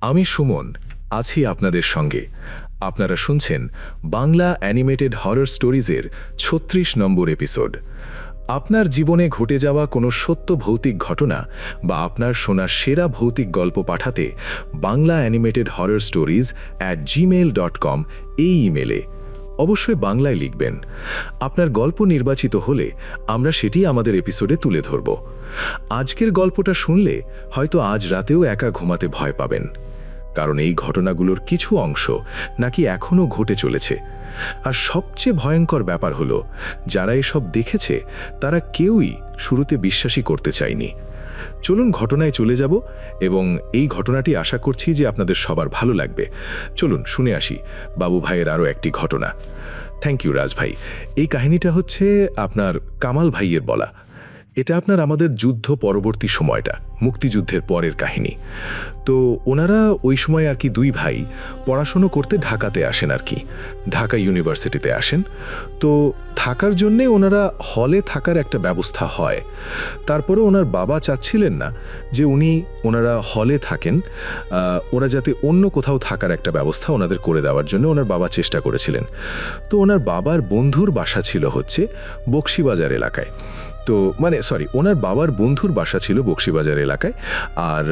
আমি সুমন, আছি আপনাদের সঙ্গে। আপনারা শুনছেন বাংলা অ্যানিমেটেড হরর স্টোরিজের ৩৬ নম্বর এপিসোড। আপনার জীবনে ঘটে যাওয়া কোনো সত্য ভৌতিক ঘটনা বা আপনার শোনার সেরা ভৌতিক গল্প পাঠাতে Bangla animated horror stories @gmail.com এই ইমেলে অবশ্যই বাংলায় লিখবেন। আপনার গল্প নির্বাচিত হলে আমরা সেটি আমাদের এপিসোডে তুলে ধরব। আজকের গল্পটা শুনলে হয়তো আজ রাতেও একা ঘুমাতে ভয় পাবেন, কারণ এই ঘটনাগুলোর কিছু অংশ নাকি এখনও ঘটে চলেছে। আর সবচেয়ে ভয়ঙ্কর ব্যাপার হলো, যারা এসব দেখেছে তারা কেউই শুরুতে বিশ্বাসই করতে চায়নি। চলুন ঘটনায় চলে যাব, এবং এই ঘটনাটি আশা করছি যে আপনাদের সবার ভালো লাগবে। চলুন শুনে আসি বাবু ভাইয়ের আরও একটি ঘটনা। থ্যাংক ইউ রাজ ভাই। এই কাহিনীটা হচ্ছে আপনার কামাল ভাইয়ের বলা। এটা আপনার আমাদের যুদ্ধ পরবর্তী সময়টা, মুক্তিযুদ্ধের পরের কাহিনী। তো ওনারা ওই সময় আর কি দুই ভাই পড়াশুনো করতে ঢাকাতে আসেন আর কি, ঢাকা ইউনিভার্সিটিতে আসেন। তো থাকার জন্যে ওনারা হলে থাকার একটা ব্যবস্থা হয়। তারপরে ওনার বাবা চাচ্ছিলেন না যে ওনারা হলে থাকেন, ওরা যাতে অন্য কোথাও থাকার একটা ব্যবস্থা ওনাদের করে দেওয়ার জন্য ওনার বাবা চেষ্টা করেছিলেন। তো ওনার বাবার বন্ধুর বাসা ছিল হচ্ছে বকশীবাজার এলাকায়। ওনার বাবার বন্ধুর বাসা ছিল বকশীবাজার এলাকায়। আর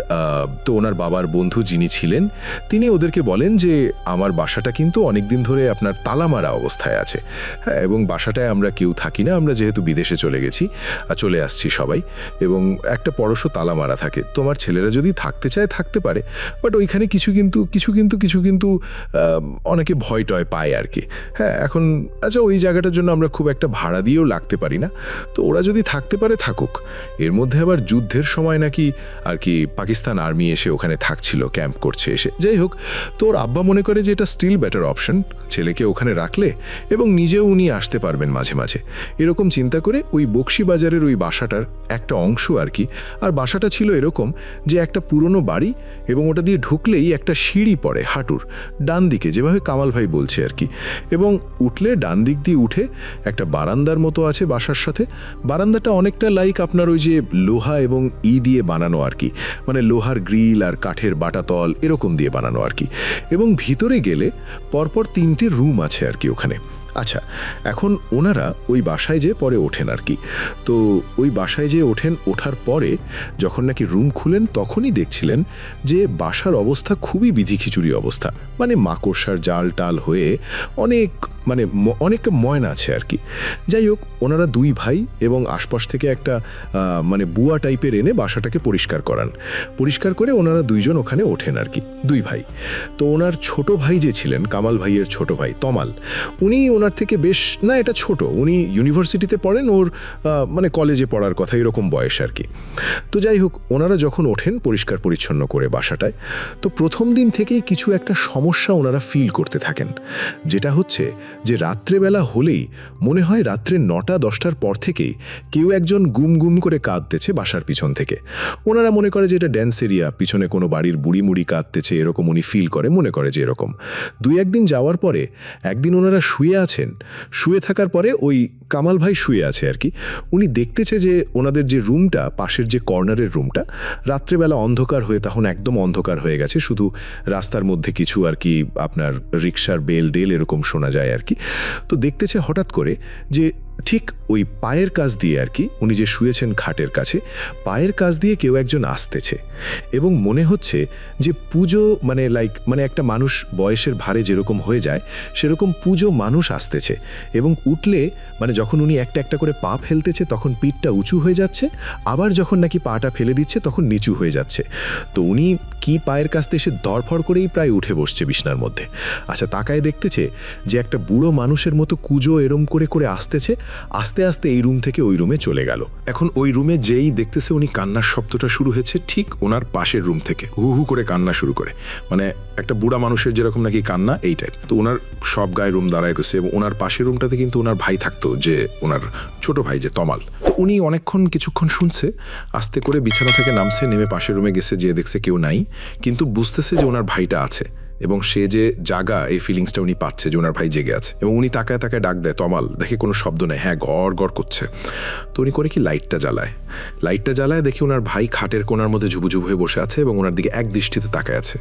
তো ওনার বাবার বন্ধু যিনি ছিলেন তিনি ওদেরকে বলেন যে আমার বাসাটা কিন্তু অনেকদিন ধরে আপনার তালামারা অবস্থায় আছে, হ্যাঁ, এবং বাসাটায় আমরা কেউ থাকি না, আমরা যেহেতু বিদেশে চলে আসছি সবাই, এবং একটা পরশও তালামারা থাকে। তোমার ছেলেরা যদি থাকতে চায় থাকতে পারে, বাট ওইখানে কিছু কিন্তু অনেকে ভয় টয় পায় আর কি। হ্যাঁ, এখন আচ্ছা, ওই জায়গাটার জন্য আমরা খুব একটা ভাড়া দিয়েও লাগতে পারি না, তো ওরা যদি থাকতে পারে থাকুক। এর মধ্যে আবার যুদ্ধের সময় নাকি আর কি পাকিস্তান আর্মি এসে ওখানে থাকছিল, ক্যাম্প করছে এসে। যাই হোক, তো ওর আব্বা মনে করে যে এটা স্টিল বেটার অপশন, ছেলেকে ওখানে রাখলে এবং নিজেও উনি আসতে পারবেন মাঝে মাঝে, এরকম চিন্তা করে ওই বকশীবাজারের ওই বাসাটার একটা অংশ আর কি। আর বাসাটা ছিল এরকম যে একটা পুরনো বাড়ি, এবং ওটা দিয়ে ঢুকলেই একটা সিঁড়ি পড়ে হাঁটুর ডান দিকে, যেভাবে কামাল ভাই বলছে আর কি। এবং উঠলে ডান দিক দিয়ে উঠে একটা বারান্দার মতো আছে বাসার সাথে। বারান্দাটা অনেকটা লাইক আপনার ওই যে লোহা এবং দিয়ে বানানো আর কি, মানে লোহার গ্রিল আর কাঠের বাটাতল এরকম দিয়ে বানানো আর কি। এবং ভিতরে গেলে পরপর 3টে রুম আছে আর কি ওখানে। আচ্ছা, এখন ওনারা ওই বাসায় যেয়ে পরে ওঠেন আর কি। তো ওই বাসায় যেয়ে ওঠার পরে যখন নাকি রুম খুলেন তখনই দেখছিলেন যে বাসার অবস্থা খুবই বিধিখিচুড়ি অবস্থা, মানে মাকড়সার জাল টাল হয়ে অনেক ময়না আছে আর কি। যাই হোক, ওনারা দুই ভাই এবং আশপাশ থেকে একটা বুয়া টাইপের এনে বাসাটাকে পরিষ্কার করে ওনারা দুইজন ওখানে ওঠেন আর কি, দুই ভাই। তো ওনার ছোট ভাই যে ছিলেন, কামাল ভাইয়ের ছোট ভাই তমাল, উনি ওনার থেকে বেশ না, এটা ছোট, উনি ইউনিভার্সিটিতে পড়েন, ওর কলেজে পড়ার কথা এরকম বয়স আর কি। তো যাই হোক, ওনারা যখন ওঠেন পরিষ্কার পরিচ্ছন্ন করে বাসাটায়, তো প্রথম দিন থেকেই কিছু একটা সমস্যা ওনারা ফিল করতে থাকেন। যেটা হচ্ছে যে রাত্রেবেলা হলেই মনে হয় রাত্রে 9টা-10টার পর থেকেই কেউ একজন গুম গুম করে কাঁদতেছে বাসার পিছন থেকে। ওনারা মনে করে যে এটা ড্যান্স এরিয়া, পিছনে কোনো বাড়ির বুড়ি মুড়ি কাঁদতেছে, এরকম উনি ফিল করে, মনে করে যে এরকম। 2-1 দিন যাওয়ার পরে একদিন ওনারা শুয়ে থাকার পরে ওই কামাল ভাই শুয়ে আছে আর কি, উনি দেখতেছে যে ওনাদের যে রুমটা, পাশের যে কর্নারের রুমটা, রাত্রেবেলা অন্ধকার হয়ে, তখন একদম অন্ধকার হয়ে গেছে, শুধু রাস্তার মধ্যে কিছু আর কি আপনার রিক্সার বেল ডেল এরকম শোনা যায় আর কি। তো দেখতেছে হঠাৎ করে যে ঠিক ওই পায়ের কাছ দিয়ে আর কি, উনি যে শুয়েছেন খাটের কাছে, পায়ের কাছ দিয়ে কেউ একজন আসতেছে, এবং মনে হচ্ছে যে পুজো একটা মানুষ বয়সের ভারে যেরকম হয়ে যায় সেরকম পুজো মানুষ আসতেছে। এবং উঠলে যখন উনি একটা একটা করে পা ফেলতেছে তখন পিঠটা উঁচু হয়ে যাচ্ছে, আবার যখন নাকি পাটা ফেলে দিচ্ছে তখন নিচু হয়ে যাচ্ছে। তো উনি কি পায়ের কাছ থেকে এসে ধরফড় করেই প্রায় উঠে বসছে বিছনার মধ্যে। আচ্ছা, তাকায় দেখতেছে যে একটা বুড়ো মানুষের মতো কুজো এরম করে করে আসতেছে, আস্তে আস্তে এই রুম থেকে ওই রুমে চলে গেল। এখন ওই রুমে যেই দেখতেছে উনি কান্নার শব্দটা শুরু হয়েছে ঠিক ওনার পাশের রুম থেকে, হু হু করে কান্না শুরু করে, একটা বুড়া মানুষের যেরকম নাকি কান্না এই টাইপ। তো ওনার সব গায়ে রুম দাঁড়ায় গেছে, এবং ওনার পাশের রুমটাতে কিন্তু ওনার ভাই থাকতো, যে ওনার ছোট ভাই যে তমাল। তো উনি কিছুক্ষণ শুনছে, আস্তে করে বিছানা থেকে নামছে, নেমে পাশের রুমে গেছে, যে দেখছে কেউ নাই, কিন্তু বুঝতেছে যে ওনার ভাইটা আছে, এবং সে যে জাগা এই ফিলিংসটা উনি পাচ্ছে যে ওনার ভাই জেগে আছে, এবং উনি তাকায় তাকায় ডাক দেয় তমাল, দেখে কোনো শব্দ নেই, হ্যাঁ গড় গড় করছে। তো উনি করে কি লাইটটা জ্বালায় দেখি ওনার ভাই খাটের কোণার মধ্যে ঝুবুঝুবু হয়ে বসে আছে এবং ওনার দিকে এক দৃষ্টিতে তাকায় আছে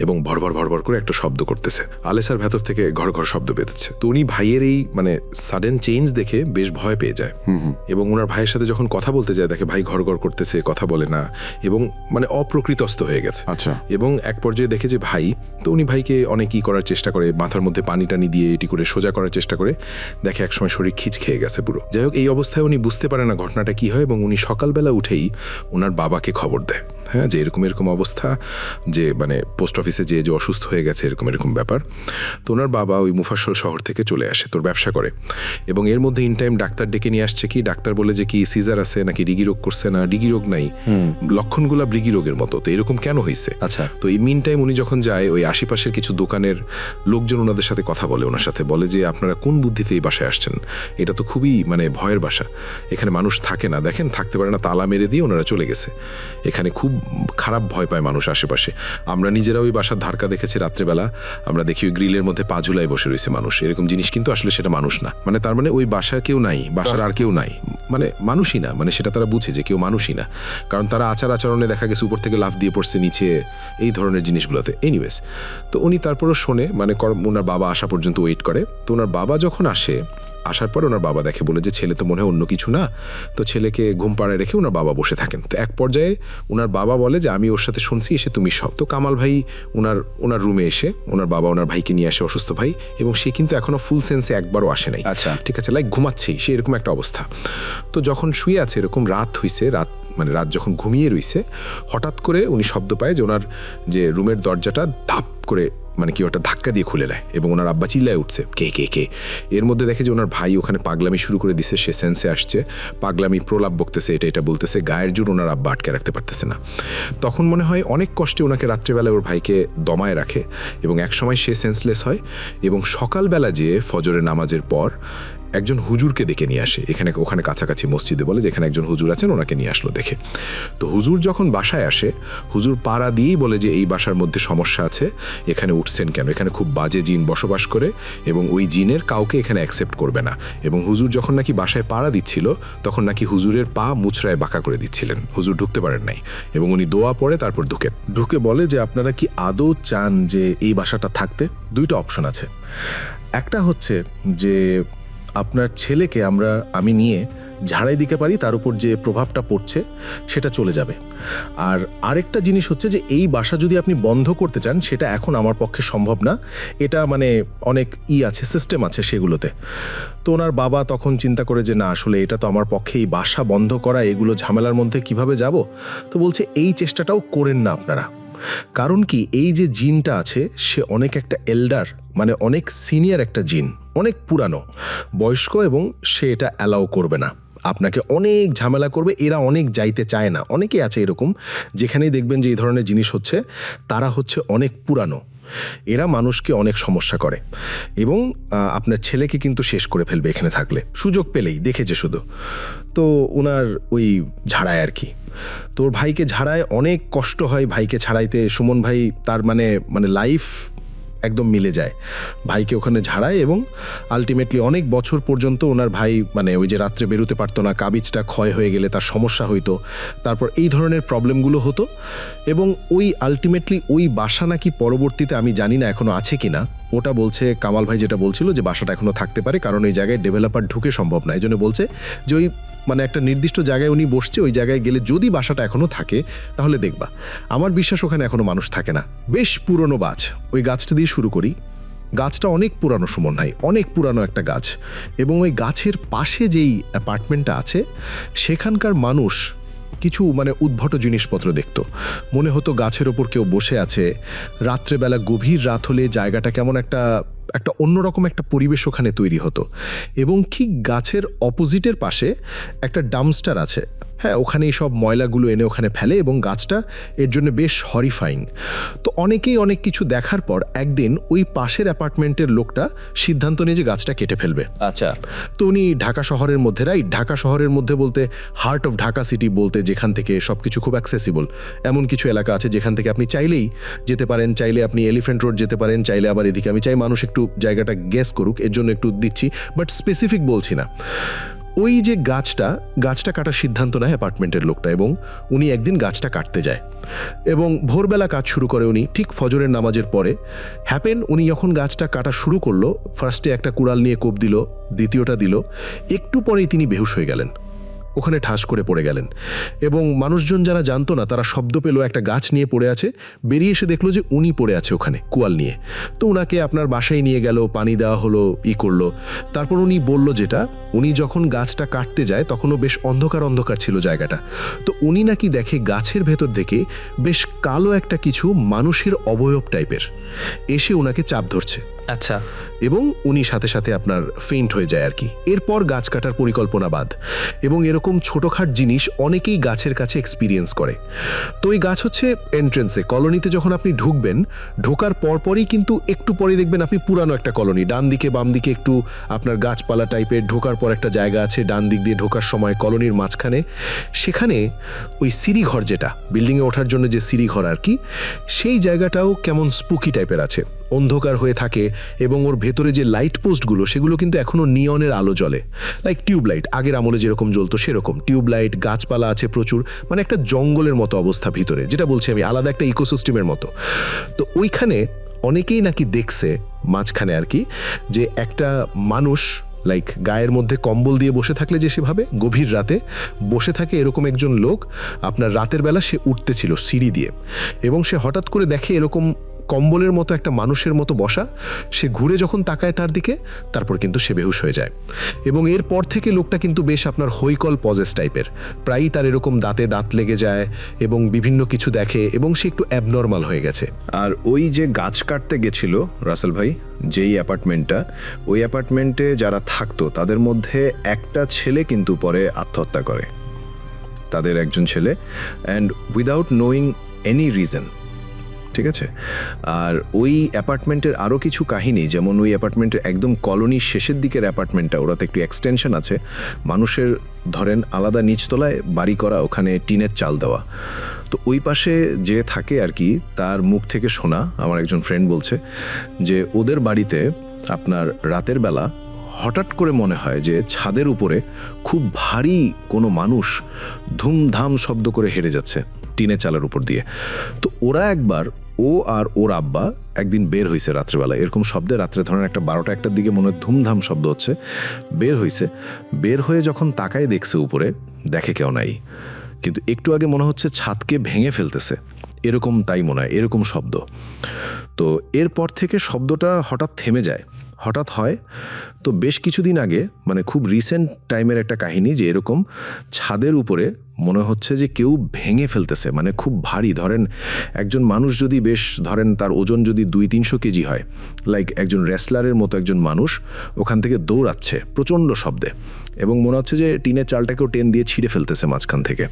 এবং ভরভর করে একটা শব্দ করতেছে। আলেসার ভেতর থেকে ঘর ঘর শব্দ পেতেছে। তো উনি ভাইয়ের এই মানে সাডেন চেঞ্জ দেখে বেশ ভয় পেয়ে যায় এবং ওনার ভাইয়ের সাথে যখন কথা বলতে যায় দেখে ভাই ঘর ঘর করতেছে, কথা বলে না এবং মানে অপ্রকৃতস্থ হয়ে গেছে। আচ্ছা। এবং এক পর্যায়ে দেখে যে ভাই, তো উনি ভাইকে অনেক ই করার চেষ্টা করে, মাথার মধ্যে পানি টানি দিয়ে এটি করে সোজা করার চেষ্টা করে, দেখে একসময় শরীর খিচ খেয়ে গেছে পুরো। যাই হোক, এই অবস্থায় উনি বুঝতে পারে না ঘটনাটা কি হয় এবং উনি সকালবেলা উঠেই ওনার বাবাকে খবর দেয়, হ্যাঁ, যে এরকম অবস্থা, যে মানে পোস্ট অফিসে যে অসুস্থ হয়ে গেছে এরকম ব্যাপার। তো ওনার বাবা ওই মুফাসল শহর থেকে চলে আসে, তোর ব্যবসা করে, এবং এর মধ্যে ইন টাইম ডাক্তার ডেকে নিয়ে আসছে। কি ডাক্তার বলে যে কি সিজার আছে নাকি রিগি রোগ করছে, না রিগি রোগ নাই, লক্ষণগুলা রিগি রোগের মতো। তো এরকম কেন হয়েছে? আচ্ছা। তো এই মিন টাইম উনি যখন যায়, ওই আশেপাশের কিছু দোকানের লোকজন ওনাদের সাথে কথা বলে, ওনার সাথে বলে যে আপনারা কোন বুদ্ধিতে এই বাসায় আসছেন, এটা তো খুবই মানে ভয়ের বাসা, এখানে মানুষ থাকে না, দেখেন থাকতে পারে না, তালা মেরে দিয়ে ওনারা চলে গেছে, এখানে খুব খারাপ ভয় পায় মানুষ আশেপাশে। আমরা নিজেরা ওই বাসার ধারকা দেখেছি রাত্রেবেলা, আমরা দেখি ওই গ্রিলের মধ্যে পা ঝুলায় বসে রয়েছে মানুষ, এরকম জিনিস, কিন্তু আসলে সেটা মানুষ না। মানে তার মানে ওই বাসায় কেউ নাই, বাসার আর কেউ নাই, মানে মানুষই না, মানে সেটা তারা বুঝে যে কেউ মানুষই না, কারণ তারা আচরণে দেখা গেছে উপর থেকে লাফ দিয়ে পড়ছে নিচে, এই ধরনের জিনিসগুলোতে। এনিওয়েজ, তো উনি তারপরও শোনে, মানে ওনার বাবা আসা পর্যন্ত ওয়েট করে। তো ওনার বাবা যখন আসার পর ওনার বাবা দেখে, বলে যে ছেলে তো মনে হয় অন্য কিছু না। তো ছেলেকে ঘুম পাড়ায় রেখে ওনার বাবা বসে থাকেন। তো এক পর্যায়ে ওনার বাবা বলে যে আমি ওর সাথে শুনছি, এসে তুমি সব। তো কামাল ভাই ওনার রুমে এসে ওনার বাবা ওনার ভাইকে নিয়ে আসে, অসুস্থ ভাই, এবং সে কিন্তু এখনো ফুল সেন্সে একবারও আসে নাই। আচ্ছা, ঠিক আছে, লাইক ঘুমাচ্ছেই সে, এরকম একটা অবস্থা। তো যখন শুয়ে আছে, এরকম রাত হইছে, রাত যখন ঘুমিয়ে রইছে, হঠাৎ করে উনি শব্দ পায় যে ওনার যে রুমের দরজাটা ধাপ করে মানে কি ওটা ধাক্কা দিয়ে খুলে নেয়, এবং ওনার আব্বা চিল্লায় উঠছে, কে কে কে। এর মধ্যে দেখে যে ওনার ভাই ওখানে পাগলামি শুরু করে দিছে, সে সেন্সে আসছে, পাগলামি প্রলাপ বকতেছে, এটা বলতেছে, গায়ের জোর ওনার আব্বা আটকে রাখতে পারতেছে না। তখন মনে হয় অনেক কষ্টে ওনাকে রাত্রেবেলায় ওর ভাইকে দমায় রাখে, এবং একসময় সে সেন্সলেস হয়, এবং সকালবেলা যে ফজরের নামাজের পর একজন হুজুরকে ডেকে নিয়ে আসে ওখানে কাছাকাছি মসজিদে, বলে যে এখানে একজন হুজুর আছেন, ওনাকে নিয়ে আসলো দেখে। তো হুজুর যখন বাসায় আসে, হুজুর পাড়া দিয়েই বলে যে এই বাসার মধ্যে সমস্যা আছে, এখানে উঠছেন কেন, এখানে খুব বাজে জিন বসবাস করে এবং ওই জিনের কাউকে এখানে অ্যাকসেপ্ট করবে না। এবং হুজুর যখন নাকি বাসায় পাড়া দিচ্ছিল, তখন নাকি হুজুরের পা মুচড়ায় বাঁকা করে দিচ্ছিলেন, হুজুর ঢুকতে পারেন নাই, এবং উনি দোয়া পড়ে তারপর ঢুকে বলে যে আপনারা কি আদৌ চান যে এই বাসাটা থাকতে? দুইটা অপশন আছে। একটা হচ্ছে যে আপনার ছেলেকে আমি নিয়ে ঝাড়াই দিতে পারি, তার উপর যে প্রভাবটা পড়ছে সেটা চলে যাবে। আর আরেকটা জিনিস হচ্ছে যে এই বাসা যদি আপনি বন্ধ করতে চান, সেটা এখন আমার পক্ষে সম্ভব না, এটা মানে অনেক আছে, সিস্টেম আছে সেগুলোতে। তো ওনার বাবা তখন চিন্তা করে যে না, আসলে এটা তো আমার পক্ষে, এই বাসা বন্ধ করা, এগুলো ঝামেলার মধ্যে কিভাবে যাব। তো বলছে এই চেষ্টাটাও করেন না আপনারা, কারণ কি এই যে জিনটা আছে সে অনেক একটা এল্ডার, মানে অনেক সিনিয়র একটা জিন, অনেক পুরানো বয়স্ক, এবং সে এটা অ্যালাউ করবে না, আপনাকে অনেক ঝামেলা করবে। এরা অনেক যাইতে চায় না, অনেকেই আছে এরকম, যেখানেই দেখবেন যে এই ধরনের জিনিস হচ্ছে, তারা হচ্ছে অনেক পুরানো, এরা মানুষকে অনেক সমস্যা করে, এবং আপনার ছেলেকে কিন্তু শেষ করে ফেলবে এখানে থাকলে, সুযোগ পেলেই, দেখেছে শুধু। তো ওনার ওই ঝাড়ায় আর কি, তোর ভাইকে ঝাড়ায়, অনেক কষ্ট হয় ভাইকে ছাড়াইতে। সুমন ভাই তার মানে লাইফ একদম মিলে যায়, ভাইকে ওখানে ঝাড়ায়, এবং আলটিমেটলি অনেক বছর পর্যন্ত ওনার ভাই মানে ওই যে রাত্রে বেরোতে পারতো না, কাবিজটা ক্ষয় হয়ে গেলে তার সমস্যা হইতো, তারপর এই ধরনের প্রবলেমগুলো হতো। এবং ওই আলটিমেটলি ওই বাসা নাকি পরবর্তীতে, আমি জানি না এখনও আছে কি না, ওটা বলছে কামাল ভাই যেটা বলছিল যে বাসাটা এখনও থাকতে পারে, কারণ এই জায়গায় ডেভেলপার ঢুকে সম্ভব না। এই জন্য বলছে যে ওই মানে একটা নির্দিষ্ট জায়গায় উনি বসছে, ওই জায়গায় গেলে যদি বাসাটা এখনও থাকে তাহলে দেখবা। আমার বিশ্বাস ওখানে এখনও মানুষ থাকে না, বেশ পুরনো গাছ। ওই গাছটা দিয়ে শুরু করি, গাছটা অনেক পুরানো সুমন ভাই, অনেক পুরানো একটা গাছ, এবং ওই গাছের পাশে যেই অ্যাপার্টমেন্টটা আছে সেখানকার মানুষ কিছু মানে উদ্ভট জিনিসপত্র দেখত, মনে হতো গাছের ওপর কেউ বসে আছে। রাত্রেবেলা গভীর রাত হলে জায়গাটা কেমন একটা একটা অন্যরকম একটা পরিবেশ ওখানে তৈরি হতো। এবং কি গাছের অপোজিটের পাশে একটা ডাম্পস্টার আছে, হ্যাঁ, ওখানে এই সব ময়লাগুলো এনে ওখানে ফেলে এবং গাছটা এর জন্য বেশ হরিফাইং। তো অনেকেই অনেক কিছু দেখার পর একদিন ওই পাশের অ্যাপার্টমেন্টের লোকটা সিদ্ধান্ত নিয়ে যে গাছটা কেটে ফেলবে। আচ্ছা, তো উনি ঢাকা শহরের মধ্যে, রাইট, ঢাকা শহরের মধ্যে বলতে হার্ট অফ ঢাকা সিটি বলতে যেখান থেকে সব কিছু খুব অ্যাক্সেসিবল, এমন কিছু এলাকা আছে যেখান থেকে আপনি চাইলেই যেতে পারেন, চাইলে আপনি এলিফ্যান্ট রোড যেতে পারেন, চাইলে আবার এদিকে, আমি চাই মানুষ একটু জায়গাটা গেস করুক, এর জন্য একটু দিচ্ছি, বাট স্পেসিফিক বলছি না। ওই যে গাছটা কাটার সিদ্ধান্ত নেয় অ্যাপার্টমেন্টের লোকটা, এবং উনি একদিন গাছটা কাটতে যায় এবং ভোরবেলা কাজ শুরু করে উনি, ঠিক ফজরের নামাজের পরে। উনি যখন গাছটা কাটা শুরু করলো, ফার্স্টে একটা কুড়াল নিয়ে কোপ দিল, দ্বিতীয়টা দিল, একটু পরেই তিনি বেহুশ হয়ে গেলেন, ওখানে ঠাস করে পড়ে গেলেন। এবং মানুষজন যারা জানতো না তারা শব্দ পেল একটা গাছ নিয়ে পড়ে আছে, বেরিয়ে এসে দেখলো যে উনি পড়ে আছে ওখানে কুয়াল নিয়ে। তো ওনাকে আপনার বাসায় নিয়ে গেল, পানি দেওয়া হলো, করলো। তারপর উনি বলল যেটা, উনি যখন গাছটা কাটতে যায় তখনও বেশ অন্ধকার ছিল জায়গাটা। তো উনি নাকি দেখে গাছের ভেতর থেকে বেশ কালো একটা কিছু মানুষের অবয়ব টাইপের এসে ওনাকে চাপ ধরছে। আচ্ছা, এবং উনি সাথে সাথে আপনার ফেইন্ট হয়ে যায় আর কি। এরপর গাছ কাটার পরিকল্পনা বাদ। এবং এরকম ছোটোখাট জিনিস অনেকেই গাছের কাছে এক্সপিরিয়েন্স করে। তো এই গাছ হচ্ছে এন্ট্রেন্সে, কলোনিতে যখন আপনি ঢুকবেন, ঢোকার পরপরই কিন্তু একটু পরে দেখবেন আপনি পুরানো একটা কলোনি, ডান দিকে বাম দিকে একটু আপনার গাছপালা টাইপের, ঢোকার পর একটা জায়গা আছে ডান দিক দিয়ে ঢোকার সময় কলোনির মাঝখানে, সেখানে ওই সিঁড়িঘর, যেটা বিল্ডিংয়ে ওঠার জন্য যে সিঁড়িঘর আর কি, সেই জায়গাটাও কেমন স্পুকি টাইপের আছে, অন্ধকার হয়ে থাকে। এবং ওর ভেতরে যে লাইট পোস্টগুলো, সেগুলো কিন্তু এখনও নিয়নের আলো জ্বলে, লাইক টিউবলাইট, আগের আমলে যেরকম জ্বলতো সেরকম টিউবলাইট, গাছপালা আছে প্রচুর, মানে একটা জঙ্গলের মতো অবস্থা ভিতরে, যেটা বলছি আমি, আলাদা একটা ইকোসিস্টেমের মতো। তো ওইখানে অনেকেই নাকি দেখছে মাঝখানে আর কি, যে একটা মানুষ লাইক গায়ের মধ্যে কম্বল দিয়ে বসে থাকলে যে সেভাবে গভীর রাতে বসে থাকে, এরকম একজন লোক আপনার রাতের বেলা সে উঠতেছিল সিঁড়ি দিয়ে, এবং সে হঠাৎ করে দেখে এরকম কম্বলের মতো একটা মানুষের মতো বসা। সে ঘুরে যখন তাকায় তার দিকে, তারপর কিন্তু সে বেহুশ হয়ে যায়। এবং এরপর থেকে লোকটা কিন্তু বেশ আপনার হৈকল পজেস টাইপের, প্রায়ই তার এরকম দাঁতে দাঁত লেগে যায় এবং বিভিন্ন কিছু দেখে, এবং সে একটু অ্যাবনর্মাল হয়ে গেছে। আর ওই যে গাছ কাটতে গেছিল রাসেল ভাই, যেই অ্যাপার্টমেন্টটা, ওই অ্যাপার্টমেন্টে যারা থাকতো তাদের মধ্যে একটা ছেলে কিন্তু পরে আত্মহত্যা করে, তাদের একজন ছেলে, and without knowing any reason. ঠিক আছে। আর ওই অ্যাপার্টমেন্টের আরও কিছু কাহিনী, যেমন ওই অ্যাপার্টমেন্টের একদম কলোনির শেষের দিকের অ্যাপার্টমেন্টটা, ওরাতে একটু এক্সটেনশন আছে, মানুষের ধরেন আলাদা নিচতলায় বাড়ি করা, ওখানে টিনের চাল দেওয়া। তো ওই পাশে যে থাকে আর কি, তার মুখ থেকে শোনা, আমার একজন ফ্রেন্ড বলছে যে ওদের বাড়িতে আপনার রাতের বেলা হঠাৎ করে মনে হয় যে ছাদের উপরে খুব ভারী কোনো মানুষ ধুমধাম শব্দ করে হেঁটে যাচ্ছে টিনের চালের উপর দিয়ে। তো ওরা একবার, ও আর ওর আব্বা একদিন বের হয়েছে রাত্রেবেলা, এরকম শব্দে, রাত্রে ধরেন একটা 12টা-1টার দিকে মনে হয় ধুমধাম শব্দ হচ্ছে, বের হয়ে যখন তাকায় দেখছে উপরে, দেখে কেউ নাই, কিন্তু একটু আগে মনে হচ্ছে ছাদকে ভেঙে ফেলতেছে, এরকম, তাই মনে হয় এরকম শব্দ। তো এরপর থেকে শব্দটা হঠাৎ থেমে যায়, হঠাৎ হয়। তো বেশ কিছুদিন আগে, মানে খুব রিসেন্ট টাইমের একটা কাহিনী, যে এরকম ছাদের উপরে মনে হচ্ছে যে কেউ ভেঙে ফেলতেছে, মানে খুব ভারী, ধরেন একজন মানুষ যদি বেশ, ধরেন তার ওজন যদি 200-300 কেজি হয়, লাইক একজন রেসলারের মতো একজন মানুষ ওখান থেকে দৌড়াচ্ছে প্রচণ্ড শব্দে, এবং মনে হচ্ছে যে টিনের চালটাকেও টেন দিয়ে ছিঁড়ে ফেলতেছে মাঝখান থেকে।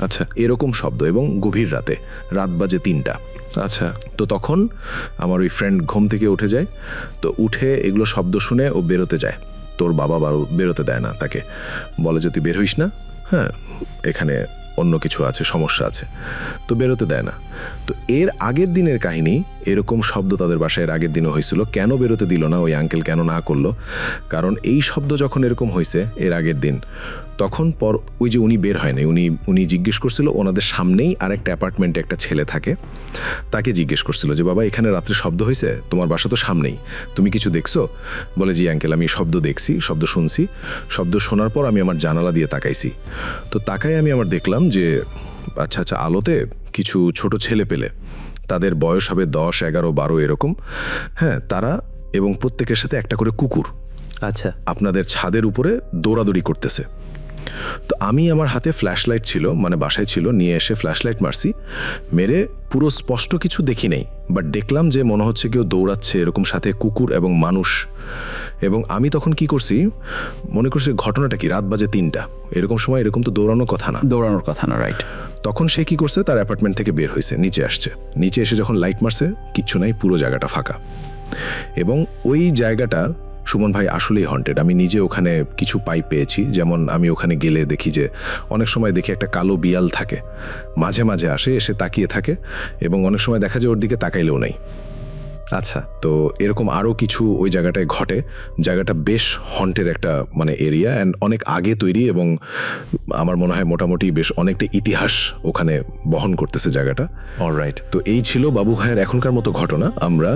আচ্ছা, এরকম শব্দ, এবং গভীর রাতে, রাত বাজে 3টা। আচ্ছা। তো তখন আমার ওই ফ্রেন্ড ঘুম থেকে উঠে যায়, তো উঠে এগুলো শব্দ শুনে ও বেরোতে যায়। তোর বাবা বেরোতে দেয় না, তাকে বলে যে তুই বের হইস না, হ্যাঁ এখানে অন্য কিছু আছে, সমস্যা আছে, তো বেরোতে দেয় না। তো এর আগের দিনের কাহিনী, এরকম শব্দ তাদের বাসায় এর আগের দিনও হয়েছিল। কেন বেরোতে দিল না ওই আঙ্কেল, কেন না করলো, কারণ এই শব্দ যখন এরকম হয়েছে এর আগের দিন, তখন পর ওই যে উনি বের হয় নাই, উনি জিজ্ঞেস করছিল, ওনাদের সামনেই আরেকটা অ্যাপার্টমেন্টে একটা ছেলে থাকে, তাকে জিজ্ঞেস করছিল যে বাবা এখানে রাত্রে শব্দ হয়েছে, তোমার বাসা তো সামনেই, তুমি কিছু দেখছো? বলে জি আঙ্কেল, আমি শব্দ দেখছি, শব্দ শুনছি, শব্দ শোনার পর আমি আমার জানালা দিয়ে তাকাইছি, তো তাকাই আমি আমার দেখলাম যে আচ্ছা আলোতে কিছু ছোট ছেলে পেলে, তাদের বয়স হবে 10, 11, 12 এরকম, হ্যাঁ তারা, এবং প্রত্যেকের সাথে একটা করে কুকুর, আচ্ছা, আপনাদের ছাদের উপরে দৌড়াদৌড়ি করতেছে। তো আমি আমার হাতে ফ্ল্যাশ লাইট ছিল, মানে বাসায় ছিল, নিয়ে এসে ফ্ল্যাশ লাইট মারছি, মেরে পুরো স্পষ্ট কিছু দেখি নেই, বাট দেখলাম যে মনে হচ্ছে কেউ দৌড়াচ্ছে, এরকম সাথে কুকুর এবং মানুষ। এবং আমি তখন কি করছি, মনে করছি ঘটনাটা কি, রাত বাজে 3টা, এরকম সময় এরকম তো দৌড়ানোর কথা না, রাইট। তখন সে কি করছে, তার অ্যাপার্টমেন্ট থেকে বের হয়েছে, নিচে আসছে, নিচে এসে যখন লাইট মারছে কিচ্ছু নাই, পুরো জায়গাটা ফাঁকা। এবং ওই জায়গাটা সুমন ভাই আসলেই হন্টেড। আমি নিজে ওখানে কিছু পাই পেয়েছি, যেমন আমি ওখানে গেলে দেখি যে অনেক সময় দেখি একটা কালো বিড়াল থাকে, মাঝে মাঝে আসে, এসে তাকিয়ে থাকে, এবং অনেক সময় দেখা যায় ওর দিকে তাকাইলেও নাই। আচ্ছা, তো এরকম আরও কিছু ওই জায়গাটায় ঘটে। জায়গাটা বেশ হন্টের একটা মানে এরিয়া, অ্যান্ড অনেক আগে তৈরি, এবং আমার মনে হয় মোটামুটি বেশ অনেকটা ইতিহাস ওখানে বহন করতেছে জায়গাটা। অলরাইট। তো এই ছিল বাবু ভাইয়ের এখনকার মতো ঘটনা। আমরা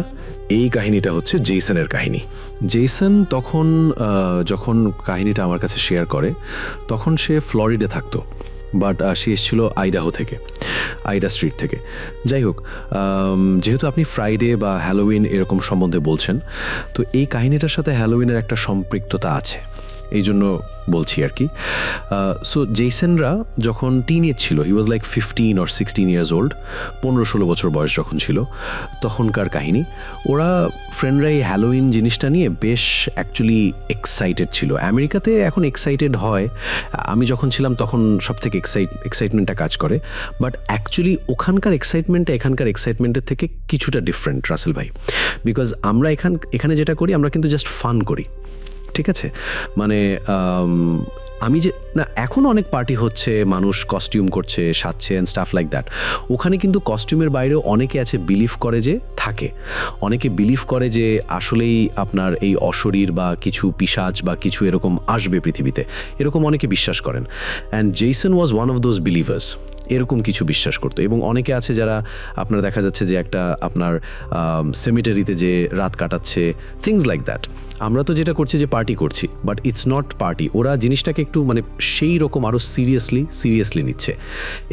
এই কাহিনীটা হচ্ছে জেইসনের কাহিনী। জেইসন তখন যখন কাহিনীটা আমার কাছে শেয়ার করে, তখন সে ফ্লোরিডা থাকতো, বাট সে এসেছিল আইডাহো থেকে, আইডা স্ট্রিট থেকে। যাই হোক, যেহেতু আপনি ফ্রাইডে বা হ্যালোউইন এরকম সম্বন্ধে বলছেন, তো এই কাহিনীটার সাথে হ্যালোউইনের একটা সম্পৃক্ততা আছে, এই জন্য বলছি আর কি। সো জেইসনরা যখন টিনেজ ছিল, he was like 15 or 16 years old, 15-16 বছর বয়স যখন ছিল, তখনকার কাহিনী। ওরা ফ্রেন্ডরা এই হ্যালোউইন জিনিসটা নিয়ে বেশ অ্যাকচুয়ালি এক্সাইটেড ছিল। আমেরিকাতে এখন এক্সাইটেড হয়, আমি যখন ছিলাম তখন সব থেকে এক্সাইটমেন্টটা কাজ করে, বাট অ্যাকচুয়ালি ওখানকার এক্সাইটমেন্টটা এখানকার এক্সাইটমেন্টের থেকে কিছুটা ডিফারেন্ট রাসেল ভাই। বিকজ আমরা এখানে যেটা করি, আমরা কিন্তু জাস্ট ফান করি, ঠিক আছে? মানে আমি যে না, এখন অনেক পার্টি হচ্ছে, মানুষ কস্টিউম করছে, সাজছে অ্যান্ড স্টাফ লাইক দ্যাট। ওখানে কিন্তু কস্টিউমের বাইরেও অনেকে আছে বিলিভ করে যে থাকে, অনেকে বিলিভ করে যে আসলেই আপনার এই অশরীর বা কিছু পিশাচ বা কিছু এরকম আসবে পৃথিবীতে, এরকম অনেকে বিশ্বাস করেন। And Jason was one of those believers, এরকম কিছু বিশ্বাস করতো। এবং অনেকে আছে যারা আপনার দেখা যাচ্ছে যে একটা আপনার সেমিটারিতে যে রাত কাটাচ্ছে, থিংস লাইক দ্যাট। আমরা তো যেটা করছি যে পার্টি করছি, বাট ইটস নট পার্টি। ওরা জিনিসটাকে একটু মানে সেই রকম আরও সিরিয়াসলি নিচ্ছে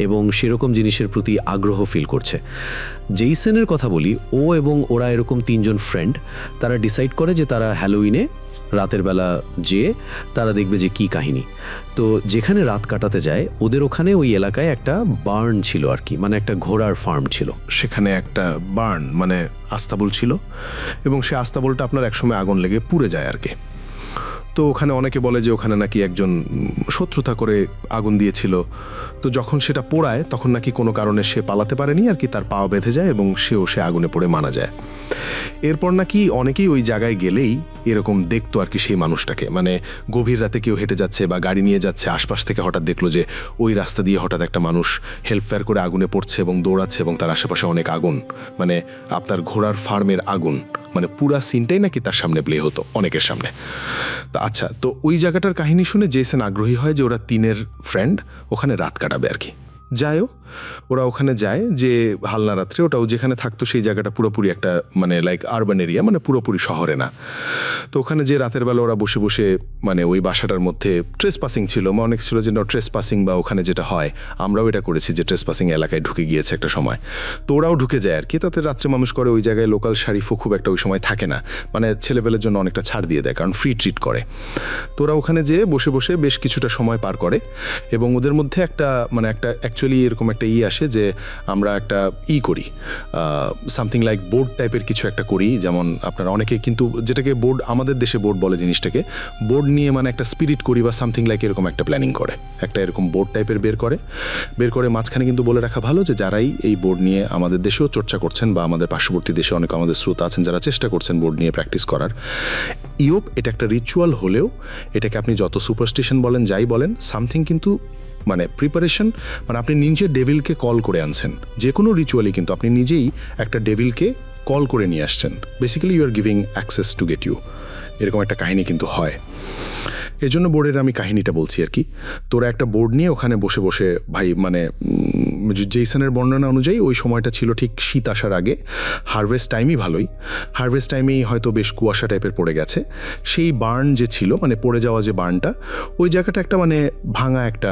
এবং সেরকম জিনিসের প্রতি আগ্রহ ফিল করছে। জেইসনের কথা বলি, ও এবং ওরা এরকম 3 জন ফ্রেন্ড, তারা ডিসাইড করে যে তারা হ্যালোউইনে রাতের বেলা যেয়ে তারা দেখবে যে কি কাহিনী। তো যেখানে রাত কাটাতে যায়, ওদের ওখানে ওই এলাকায় একটা বার্ন ছিল আর কি, মানে একটা ঘোড়ার ফার্ম ছিল। সেখানে একটা বার্ন মানে আস্তাবল ছিল, এবং সে আস্তাবলটা আপনার একসময় আগুন লেগে পুড়ে যায় আর কি। তো ওখানে অনেকে বলে যে ওখানে নাকি একজন শত্রুতা করে আগুন দিয়েছিল। তো যখন সেটা পোড়ায়, তখন নাকি কোনো কারণে সে পালাতে পারেনি আর কি, তার পা বেঁধে যায় এবং সে আগুনে পড়ে মারা যায়। এরপর নাকি অনেকেই ওই জায়গায় গেলেই এরকম দেখতো আর কি সেই মানুষটাকে, মানে গভীর রাতে কেউ হেঁটে যাচ্ছে বা গাড়ি নিয়ে যাচ্ছে, আশপাশ থেকে হঠাৎ দেখলো যে ওই রাস্তা দিয়ে হঠাৎ একটা মানুষ হেল্পফেয়ার করে আগুনে পড়ছে এবং দৌড়াচ্ছে, এবং তার আশেপাশে অনেক আগুন, মানে আপনার ঘোড়ার ফার্মের আগুন, মানে পুরা সিনটাই নাকি তার সামনে প্লে হতো, অনেকের সামনে। তা আচ্ছা, তো ওই জায়গাটার কাহিনী শুনে জেসন আগ্রহী হয় যে ওরা 3 ফ্রেন্ড ওখানে রাত কাটাবে আর কি। যায়ও, ওরা ওখানে যায় যে হালনা রাত্রে, ওটাও যেখানে থাকতো সেই জায়গাটা পুরোপুরি একটা মানে লাইক আরবান এরিয়া, মানে পুরোপুরি শহরে না। তো ওখানে যে রাতের বেলা ওরা বসে বসে মানে ওই বাসাটার মধ্যে ট্রেসপাসিং ছিল, অনেক ছিল যে ট্রেসপাসিং বা ওখানে যেটা হয়, আমরাও এটা করেছি যে ট্রেসপাসিং এলাকায় ঢুকে গিয়েছে একটা সময়, তো ওরাও ঢুকে যায় আর কি। তাতে রাত্রে মানুষ করে ওই জায়গায় লোকাল শারিফও খুব একটা ওই সময় থাকে না, মানে ছেলেবেলের জন্য অনেকটা ছাড় দিয়ে দেয়, কারণ ফ্রি ট্রিট করে। তো ওরা ওখানে যেয়ে বসে বসে বেশ কিছুটা সময় পার করে, এবং ওদের মধ্যে একটা মানে একটা অ্যাকচুয়ালি এরকম একটা আসে যে আমরা একটা করি, সামথিং লাইক বোর্ড টাইপের কিছু একটা করি। যেমন আপনারা অনেকে কিন্তু যেটাকে বোর্ড, আমাদের দেশে বোর্ড বলে জিনিসটাকে, বোর্ড নিয়ে মানে একটা স্পিরিট করি বা সামথিং লাইক এরকম একটা প্ল্যানিং করে, একটা এরকম বোর্ড টাইপের বের করে মাঝখানে কিন্তু বলে রাখা ভালো যে যারাই এই বোর্ড নিয়ে আমাদের দেশেও চর্চা করছেন বা আমাদের পার্শ্ববর্তী দেশে অনেক আমাদের শ্রোতা আছেন যারা চেষ্টা করছেন বোর্ড নিয়ে প্র্যাকটিস করার, এটা একটা রিচুয়াল হলেও এটাকে আপনি যত সুপারস্টিশন বলেন যাই বলেন, সামথিং কিন্তু মানে প্রিপারেশন, মানে আপনি নিজে ডেভিলকে কল করে আনছেন। যে কোনো রিচুয়ালি কিন্তু আপনি নিজেই একটা ডেভিলকে কল করে নিয়ে আসছেন। Basically you are giving access to get you, এরকম একটা কাহিনী কিন্তু হয়। এজন্য বোর্ডের আমি কাহিনীটা বলছি আর কি। তোরা একটা বোর্ড নিয়ে ওখানে বসে বসে ভাই মানে জেইসনের বর্ণনা অনুযায়ী ওই সময়টা ছিল ঠিক শীত আসার আগে, হারভেস্ট টাইমই ভালোই, হারভেস্ট টাইমেই হয়তো বেশ কুয়াশা টাইপের পড়ে গেছে। সেই বার্ন যে ছিল, মানে পড়ে যাওয়া যে বার্নটা, ওই জায়গাটা একটা মানে ভাঙা একটা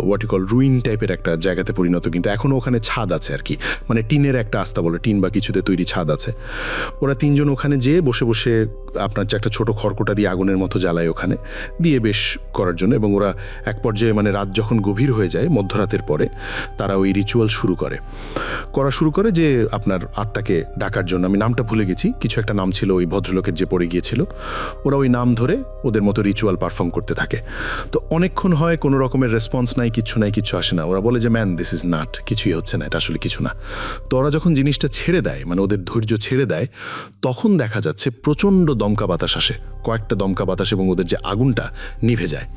হোয়াট ইউ কল রুইন টাইপের একটা জায়গাতে পরিণত, কিন্তু এখনও ওখানে ছাদ আছে আর কি, মানে টিনের একটা আস্তা বলে, টিন বা কিছুতে তৈরি ছাদ আছে। ওরা তিনজন ওখানে যেয়ে বসে বসে আপনার যে একটা ছোটো খড়কোটা দিয়ে আগুনের মতো জ্বালায় ওখানে দিয়ে বেশ করার জন্য, এবং ওরা এক পর্যায়ে মানে রাত যখন গভীর হয়ে যায় মধ্যরাতের পরে তারা ওই রিচুয়াল করা শুরু করে যে আপনার আত্মাকে ডাকার জন্য। আমি নামটা ভুলে গেছি, কিছু একটা নাম ছিল ওই ভদ্রলোকের যে পড়ে গিয়েছিল, ওরা ওই নাম ধরে ওদের মতো রিচুয়াল পারফর্ম করতে থাকে। তো অনেকক্ষণ হয়, কোনো রকমের রেসপন্স নাই, কিচ্ছু আসে না। ওরা বলে যে ম্যান দিস ইজ নাট, কিছুই হচ্ছে না, এটা আসলে কিছু না। তো ওরা যখন জিনিসটা ছেড়ে দেয়, মানে ওদের ধৈর্য ছেড়ে দেয়, তখন দেখা যাচ্ছে প্রচণ্ড দমকা বাতাস আসে, কয়েকটা দমকা বাতাস, এবং ওদের যে আগুনটা নিভে যায়।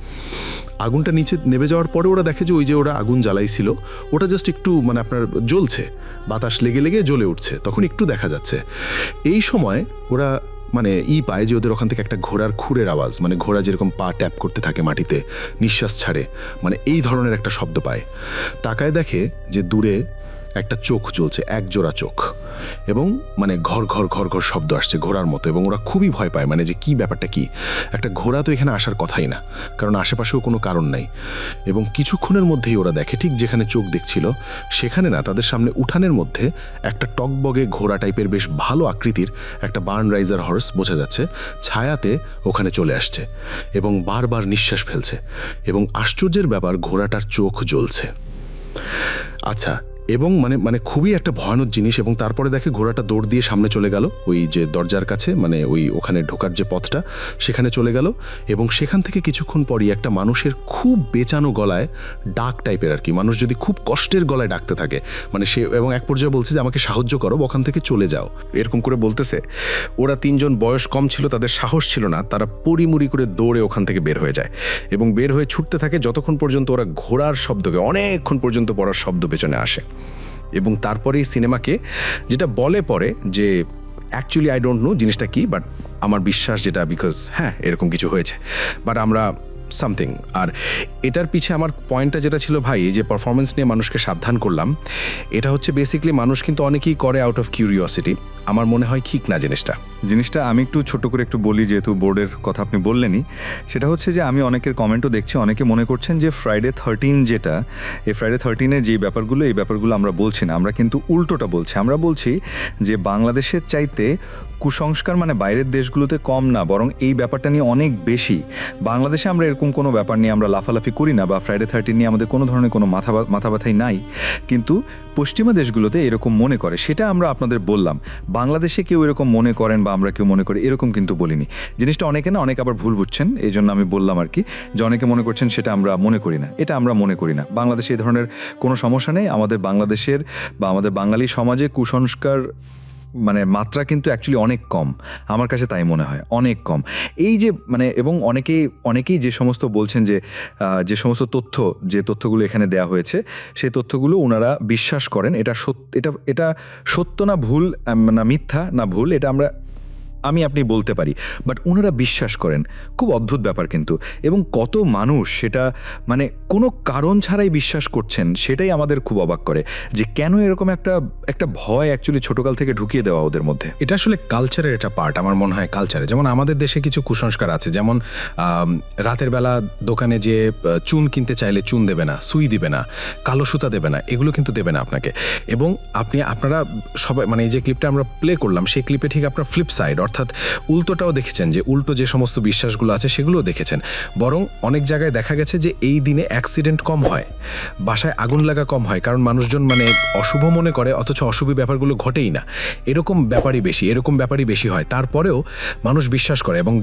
আগুনটা নিচে নেমে যাওয়ার পরে ওরা দেখে যে ওই যে ওরা আগুন জ্বালাইছিল ওটা জাস্ট একটু মানে আপনার জ্বলছে, বাতাস লেগে লেগে জ্বলে উঠছে, তখন একটু দেখা যাচ্ছে। এই সময় ওরা মানে পায় যে ওদের ওখান থেকে একটা ঘোড়ার খুরের আওয়াজ, মানে ঘোড়া যেরকম পা ট্যাপ করতে থাকে মাটিতে, নিঃশ্বাস ছাড়ে, মানে এই ধরনের একটা শব্দ পায়। তাকায় দেখে যে দূরে একটা চোখ জ্বলছে, এক জোড়া চোখ, এবং মানে ঘর ঘর ঘর ঘর শব্দ আসছে ঘোড়ার মতো, এবং ওরা খুবই ভয় পায়, মানে যে কি ব্যাপারটা কি, একটা ঘোড়া তো এখানে আসার কথাই না, কারণ আশেপাশেও কোনো কারণ নাই। এবং কিছুক্ষণের মধ্যেই ওরা দেখে ঠিক যেখানে চোখ দেখছিল সেখানে না, তাদের সামনে উঠানের মধ্যে একটা টকবগে ঘোড়া টাইপের বেশ ভালো আকৃতির একটা বার্ন রাইজার হর্স বোঝা যাচ্ছে ছায়াতে ওখানে চলে আসছে, এবং বারবার নিঃশ্বাস ফেলছে, এবং আশ্চর্যের ব্যাপার ঘোড়াটার চোখ জ্বলছে। আচ্ছা, এবং মানে মানে খুবই একটা ভয়ানক জিনিস। এবং তারপরে দেখে ঘোড়াটা দৌড় দিয়ে সামনে চলে গেল ওই যে দরজার কাছে, মানে ওই ওখানে ঢোকার যে পথটা সেখানে চলে গেল, এবং সেখান থেকে কিছুক্ষণ পরই একটা মানুষের খুব বেচানো গলায় ডাক টাইপের আর কি, মানুষ যদি খুব কষ্টের গলায় ডাকতে থাকে, মানে সে, এবং এক পর্যায়ে বলছে যে আমাকে সাহায্য করো, ওখান থেকে চলে যাও, এরকম করে বলতেছে। ওরা তিনজন বয়স কম ছিল, তাদের সাহস ছিল না, তারা পরিমুড়ি করে দৌড়ে ওখান থেকে বের হয়ে যায়, এবং বের হয়ে ছুটতে থাকে যতক্ষণ পর্যন্ত ওরা ঘোড়ার শব্দকে, অনেকক্ষণ পর্যন্ত পড়ার শব্দ পেছনে আসে। এবং তারপরেই সিনেমাকে যেটা বলে পরে যে অ্যাকচুয়ালি আই ডোন্ট নো জিনিসটা কি, বাট আমার বিশ্বাস যেটা, বিকজ হ্যাঁ এরকম কিছু হয়েছে, বাট আমরা সামথিং। আর এটার পিছে আমার পয়েন্টটা যেটা ছিল ভাই, যে পারফরমেন্স নিয়ে মানুষকে সাবধান করলাম, এটা হচ্ছে বেসিক্যালি মানুষ কিন্তু অনেকেই করে আউট অফ কিউরিওসিটি। আমার মনে হয় ঠিক না জিনিসটা। আমি একটু ছোট করে একটু বলি, যেহেতু বোর্ডের কথা আপনি বললেনই, সেটা হচ্ছে যে আমি অনেকের কমেন্টও দেখছি, অনেকে মনে করছেন যে ফ্রাইডে 13 যেটা, এই ফ্রাইডে 13-এর যে ব্যাপারগুলো, এই ব্যাপারগুলো আমরা বলছি না, আমরা কিন্তু উল্টোটা বলছি। আমরা বলছি যে বাংলাদেশের চাইতে কুসংস্কার মানে বাইরের দেশগুলোতে কম না, বরং এই ব্যাপারটা নিয়ে অনেক বেশি। বাংলাদেশে আমরা এরকম কোনো ব্যাপার নিয়ে আমরা লাফালাফি করি না, বা ফ্রাইডে 13 নিয়ে আমাদের কোনো ধরনের কোনো মাথা ব্যথাই নাই, কিন্তু পশ্চিমা দেশগুলোতে এরকম মনে করে, সেটা আমরা আপনাদের বললাম। বাংলাদেশে কেউ এরকম মনে করেন বা আমরা কেউ মনে করি এরকম কিন্তু বলিনি। জিনিসটা অনেকে না, অনেকে আবার ভুল বুঝছেন, এই জন্য আমি বললাম আর কি, যে অনেকে মনে করছেন সেটা আমরা মনে করি না, এটা আমরা মনে করি না। বাংলাদেশে এই ধরনের কোনো সমস্যা নেই। আমাদের বাংলাদেশের বা আমাদের বাঙালি সমাজে কুসংস্কার মানে মাত্রা কিন্তু অ্যাকচুয়ালি অনেক কম, আমার কাছে তাই মনে হয়, অনেক কম। এই যে মানে, এবং অনেকেই যে সমস্ত বলছেন যে সমস্ত তথ্যগুলো এখানে দেওয়া হয়েছে, সেই তথ্যগুলো ওনারা বিশ্বাস করেন। এটা সত্য না ভুল, না মিথ্যা না ভুল, এটা আপনি বলতে পারি, বাট ওনারা বিশ্বাস করেন। খুব অদ্ভুত ব্যাপার কিন্তু, এবং কত মানুষ সেটা মানে কোনো কারণ ছাড়াই বিশ্বাস করছেন, সেটাই আমাদের খুব অবাক করে, যে কেন এরকম একটা ভয় অ্যাকচুয়ালি ছোটকাল থেকে ঢুকিয়ে দেওয়া ওদের মধ্যে। এটা আসলে কালচারের একটা পার্ট, আমার মনে হয় কালচারে। যেমন আমাদের দেশে কিছু কুসংস্কার আছে, যেমন রাতের বেলা দোকানে যে চুন কিনতে চাইলে চুন দেবে না, সুই দিবে না, কালো সুতা দেবে না, এগুলো কিন্তু দেবে না আপনাকে। এবং আপনারা সবাই মানে এই যে ক্লিপটা আমরা প্লে করলাম, সেই ক্লিপে ঠিক আপনার ফ্লিপ সাইড অর্থাৎ উল্টোটাও দেখেছেন, যে উল্টো যে সমস্ত বিশ্বাসগুলো আছে সেগুলোও দেখেছেন। বরং অনেক জায়গায় দেখা গেছে যে এই দিনে অ্যাক্সিডেন্ট কম হয়, বাসায় আগুন লাগা কম হয়, কারণ মানুষজন মানে অশুভ মনে করে, অথচ অশুভ ব্যাপারগুলো ঘটেই না, এরকম ব্যাপারই বেশি হয়। তারপরেও মানুষ বিশ্বাস করে, এবং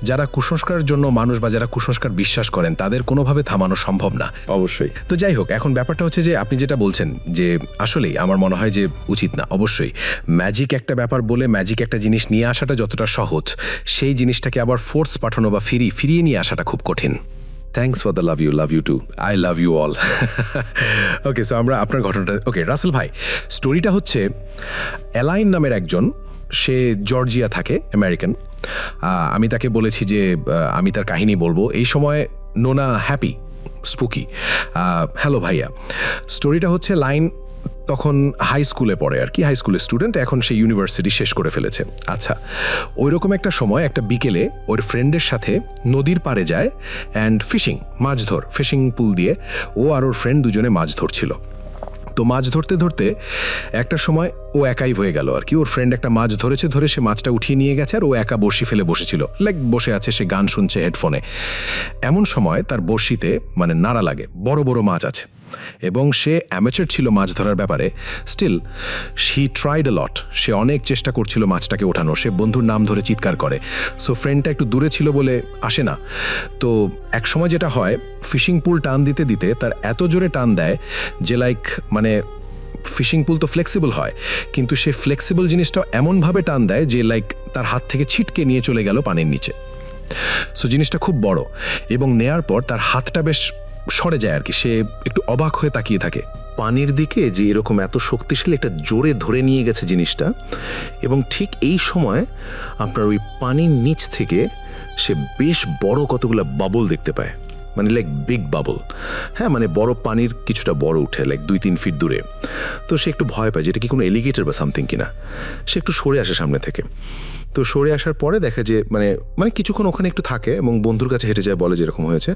যারা কুসংস্কারের জন্য মানুষ বা যারা কুসংস্কার বিশ্বাস করেন তাদের কোনোভাবে থামানো সম্ভব না। অবশ্যই। তো যাই হোক, এখন ব্যাপারটা হচ্ছে যে আপনি যেটা বলছেন যে আসলেই আমার মনে হয় যে উচিত না। অবশ্যই ম্যাজিক একটা ব্যাপার বলে ম্যাজিক একটা জিনিস নিয়ে আসাটা যতটা সহজ, সেই জিনিসটাকে আবার ফোর্স পাঠানো বা ফিরিয়ে নিয়ে আসাটা খুব কঠিন। Thanks for the love you too. I love you all. Okay, so আমরা আপনার ঘটনাটা, ওকে রাসেল ভাই, স্টোরিটা হচ্ছে অ্যালাইন নামের একজন, সে জর্জিয়া থাকে, আমেরিকান। আমি তাকে বলেছি যে আমি তার কাহিনী বলবো। এই সময় নোনা হ্যাপি স্পুকি। হ্যালো ভাইয়া, স্টোরিটা হচ্ছে লাইন তখন হাই স্কুলে পড়ে আর কি, হাই স্কুলের স্টুডেন্ট, এখন সে ইউনিভার্সিটি শেষ করে ফেলেছে। আচ্ছা, ওই রকম একটা সময় একটা বিকেলে ওর ফ্রেন্ডের সাথে নদীর পাড়ে যায় অ্যান্ড ফিশিং পুল দিয়ে ও আর ওর ফ্রেন্ড দুজনে মাছ ধরছিল। তো মাছ ধরতে ধরতে একটা সময় ও একাই হয়ে গেল আর কি। ওর ফ্রেন্ড একটা মাছ ধরে সে মাছটা উঠিয়ে নিয়ে গেছে আর ও একা বড়শি ফেলে বসেছিল, বসে আছে, সে গান শুনছে হেডফোনে। এমন সময় তার বড়শিতে মানে নাড়া লাগে, বড় বড় মাছ আছে এবং সে অ্যামেচার ছিল মাছ ধরার ব্যাপারে। স্টিল শি ট্রাইড আ লট, সে অনেক চেষ্টা করছিল মাছটাকে ওঠানো। সে বন্ধুর নাম ধরে চিৎকার করে। সো ফ্রেন্ডটা একটু দূরে ছিল বলে আসে না। তো এক সময় যেটা হয়, ফিশিং পুল টান দিতে দিতে তার এত জোরে টান দেয় যে মানে ফিশিং পুল তো ফ্লেক্সিবল হয়, কিন্তু সে ফ্লেক্সিবল জিনিসটা এমনভাবে টান দেয় যে তার হাত থেকে ছিটকে নিয়ে চলে গেল পানির নিচে। সো জিনিসটা খুব বড় এবং নেয়ার পর তার হাতটা বেশ সরে যায় আর কি। সে একটু অবাক হয়ে তাকিয়ে থাকে। পানির দিকে যে এরকম এত শক্তিশালী একটা জোরে ধরে নিয়ে গেছে জিনিসটা, এবং ঠিক এই সময় আপনার ওই পানির নিচ থেকে সে বেশ বড় কতগুলো বাবল দেখতে পায়, মানে বিগ বাবল। হ্যাঁ, মানে বড় পানির কিছুটা বড় উঠে 2-3 ফিট দূরে। তো সে একটু ভয় পায়, যেটা কি কোনো এলিগেটর বা সামথিং কিনা। সে একটু সরে আসে সামনে থেকে। তো সরে আসার পরে দেখে যে মানে কিছুক্ষণ ওখানে একটু থাকে এবং বন্ধুর কাছে হেঁটে যায়, বলে যে এরকম হয়েছে।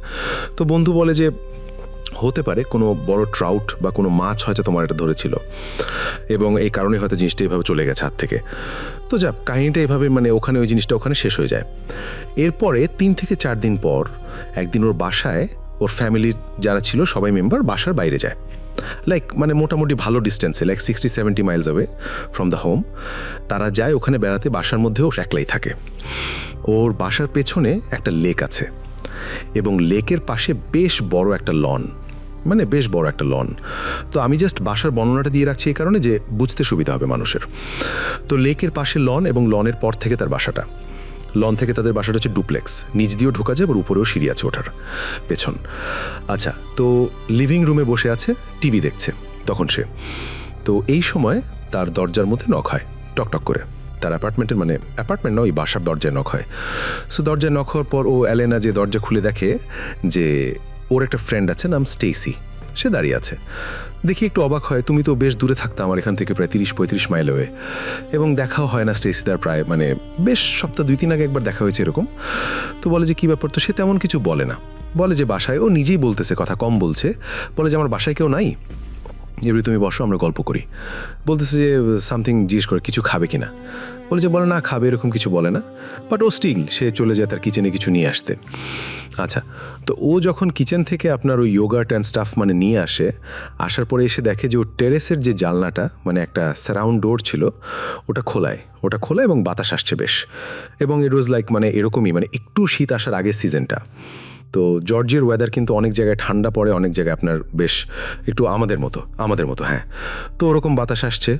তো বন্ধু বলে যে হতে পারে কোনো বড় ট্রাউট বা কোনো মাছ হয়তো তোমার এটা ধরেছিল এবং এই কারণে হয়তো জিনিসটা এইভাবে চলে গেছে হাত থেকে। তো যাক, কাহিনীটা এইভাবে ওখানে ওই জিনিসটা ওখানে শেষ হয়ে যায়। এরপরে 3 থেকে 4 দিন পর একদিন ওর বাসায় ওর ফ্যামিলির যারা ছিল সবাই মেম্বার বাসার বাইরে যায়, মানে মোটামুটি ভালো ডিস্টেন্সে, 60-70 Miles away from the home. তারা যায় ওখানে বেড়াতে, বাসার মধ্যেও একলাই থাকে। ওর বাসার পেছনে একটা লেক আছে এবং লেকের পাশে বেশ বড় একটা লন, বেশ বড় একটা লন। তো আমি জাস্ট বাসার বর্ণনাটা দিয়ে রাখছি এই কারণে যে বুঝতে সুবিধা হবে মানুষের। তো লেকের পাশে লন এবং লনের পর থেকে তার বাসাটা। লন থেকে তাদের বাসাটা হচ্ছে ডুপ্লেক্স, নিচ দিয়েও ঢোকা যায়, আবার উপরেও সিঁড়ি আছে ওঠার পেছন। আচ্ছা, তো লিভিং রুমে বসে আছে, টিভি দেখছে তখন সে। তো এই সময় তার দরজার মধ্যে নক হয়, টকটক করে। তার অ্যাপার্টমেন্ট নয়, ওই বাসার দরজায় নক হয়। সো দরজায় নক হওয়ার পর ও অ্যালেনা যে দরজা খুলে দেখে যে ওর একটা ফ্রেন্ড আছে, নাম স্টেসি, সে দাঁড়িয়ে আছে। দেখি একটু অবাক হয়, তুমি তো বেশ দূরে থাকতে আমার এখান থেকে প্রায় 30-35 মাইল হয়ে, এবং দেখাও হয় না স্টেসিদার প্রায় বেশ সপ্তাহ 2-3 আগে একবার দেখা হয়েছে এরকম। তো বলে যে কী ব্যাপার? তো সে তেমন কিছু বলে না, বলে যে বাসায়, ও নিজেই বলতেছে, কথা কম বলছে, বলে যে আমার বাসায় কেউ নাই, এবারে তুমি বসো, আমরা গল্প করি। বলতেছে যে সামথিং জিজ্ঞেস করে, কিছু খাবে কিনা? বলে না খাবে, এরকম কিছু বলে না। বাট ও স্টিল সে চলে যায় তার কিচেনে কিছু নিয়ে আসতে। আচ্ছা, তো ও যখন কিচেন থেকে আপনার ওই ইয়োগার্ট অ্যান্ড স্টাফ নিয়ে আসার পরে এসে দেখে যে ওর টেরেসের যে জানলাটা, একটা সারাউন্ড ডোর ছিল, ওটা খোলা এবং বাতাস আসছে বেশ। এবং ইট ওয়াজ এরকমই, একটু শীত আসার আগের সিজনটা। তো জর্জিয়ার ওয়েদার কিন্তু অনেক জায়গায় ঠান্ডা পড়ে, অনেক জায়গায় আপনার বেশ একটু আমাদের মতো হ্যাঁ। তো ওরকম বাতাস আসছে।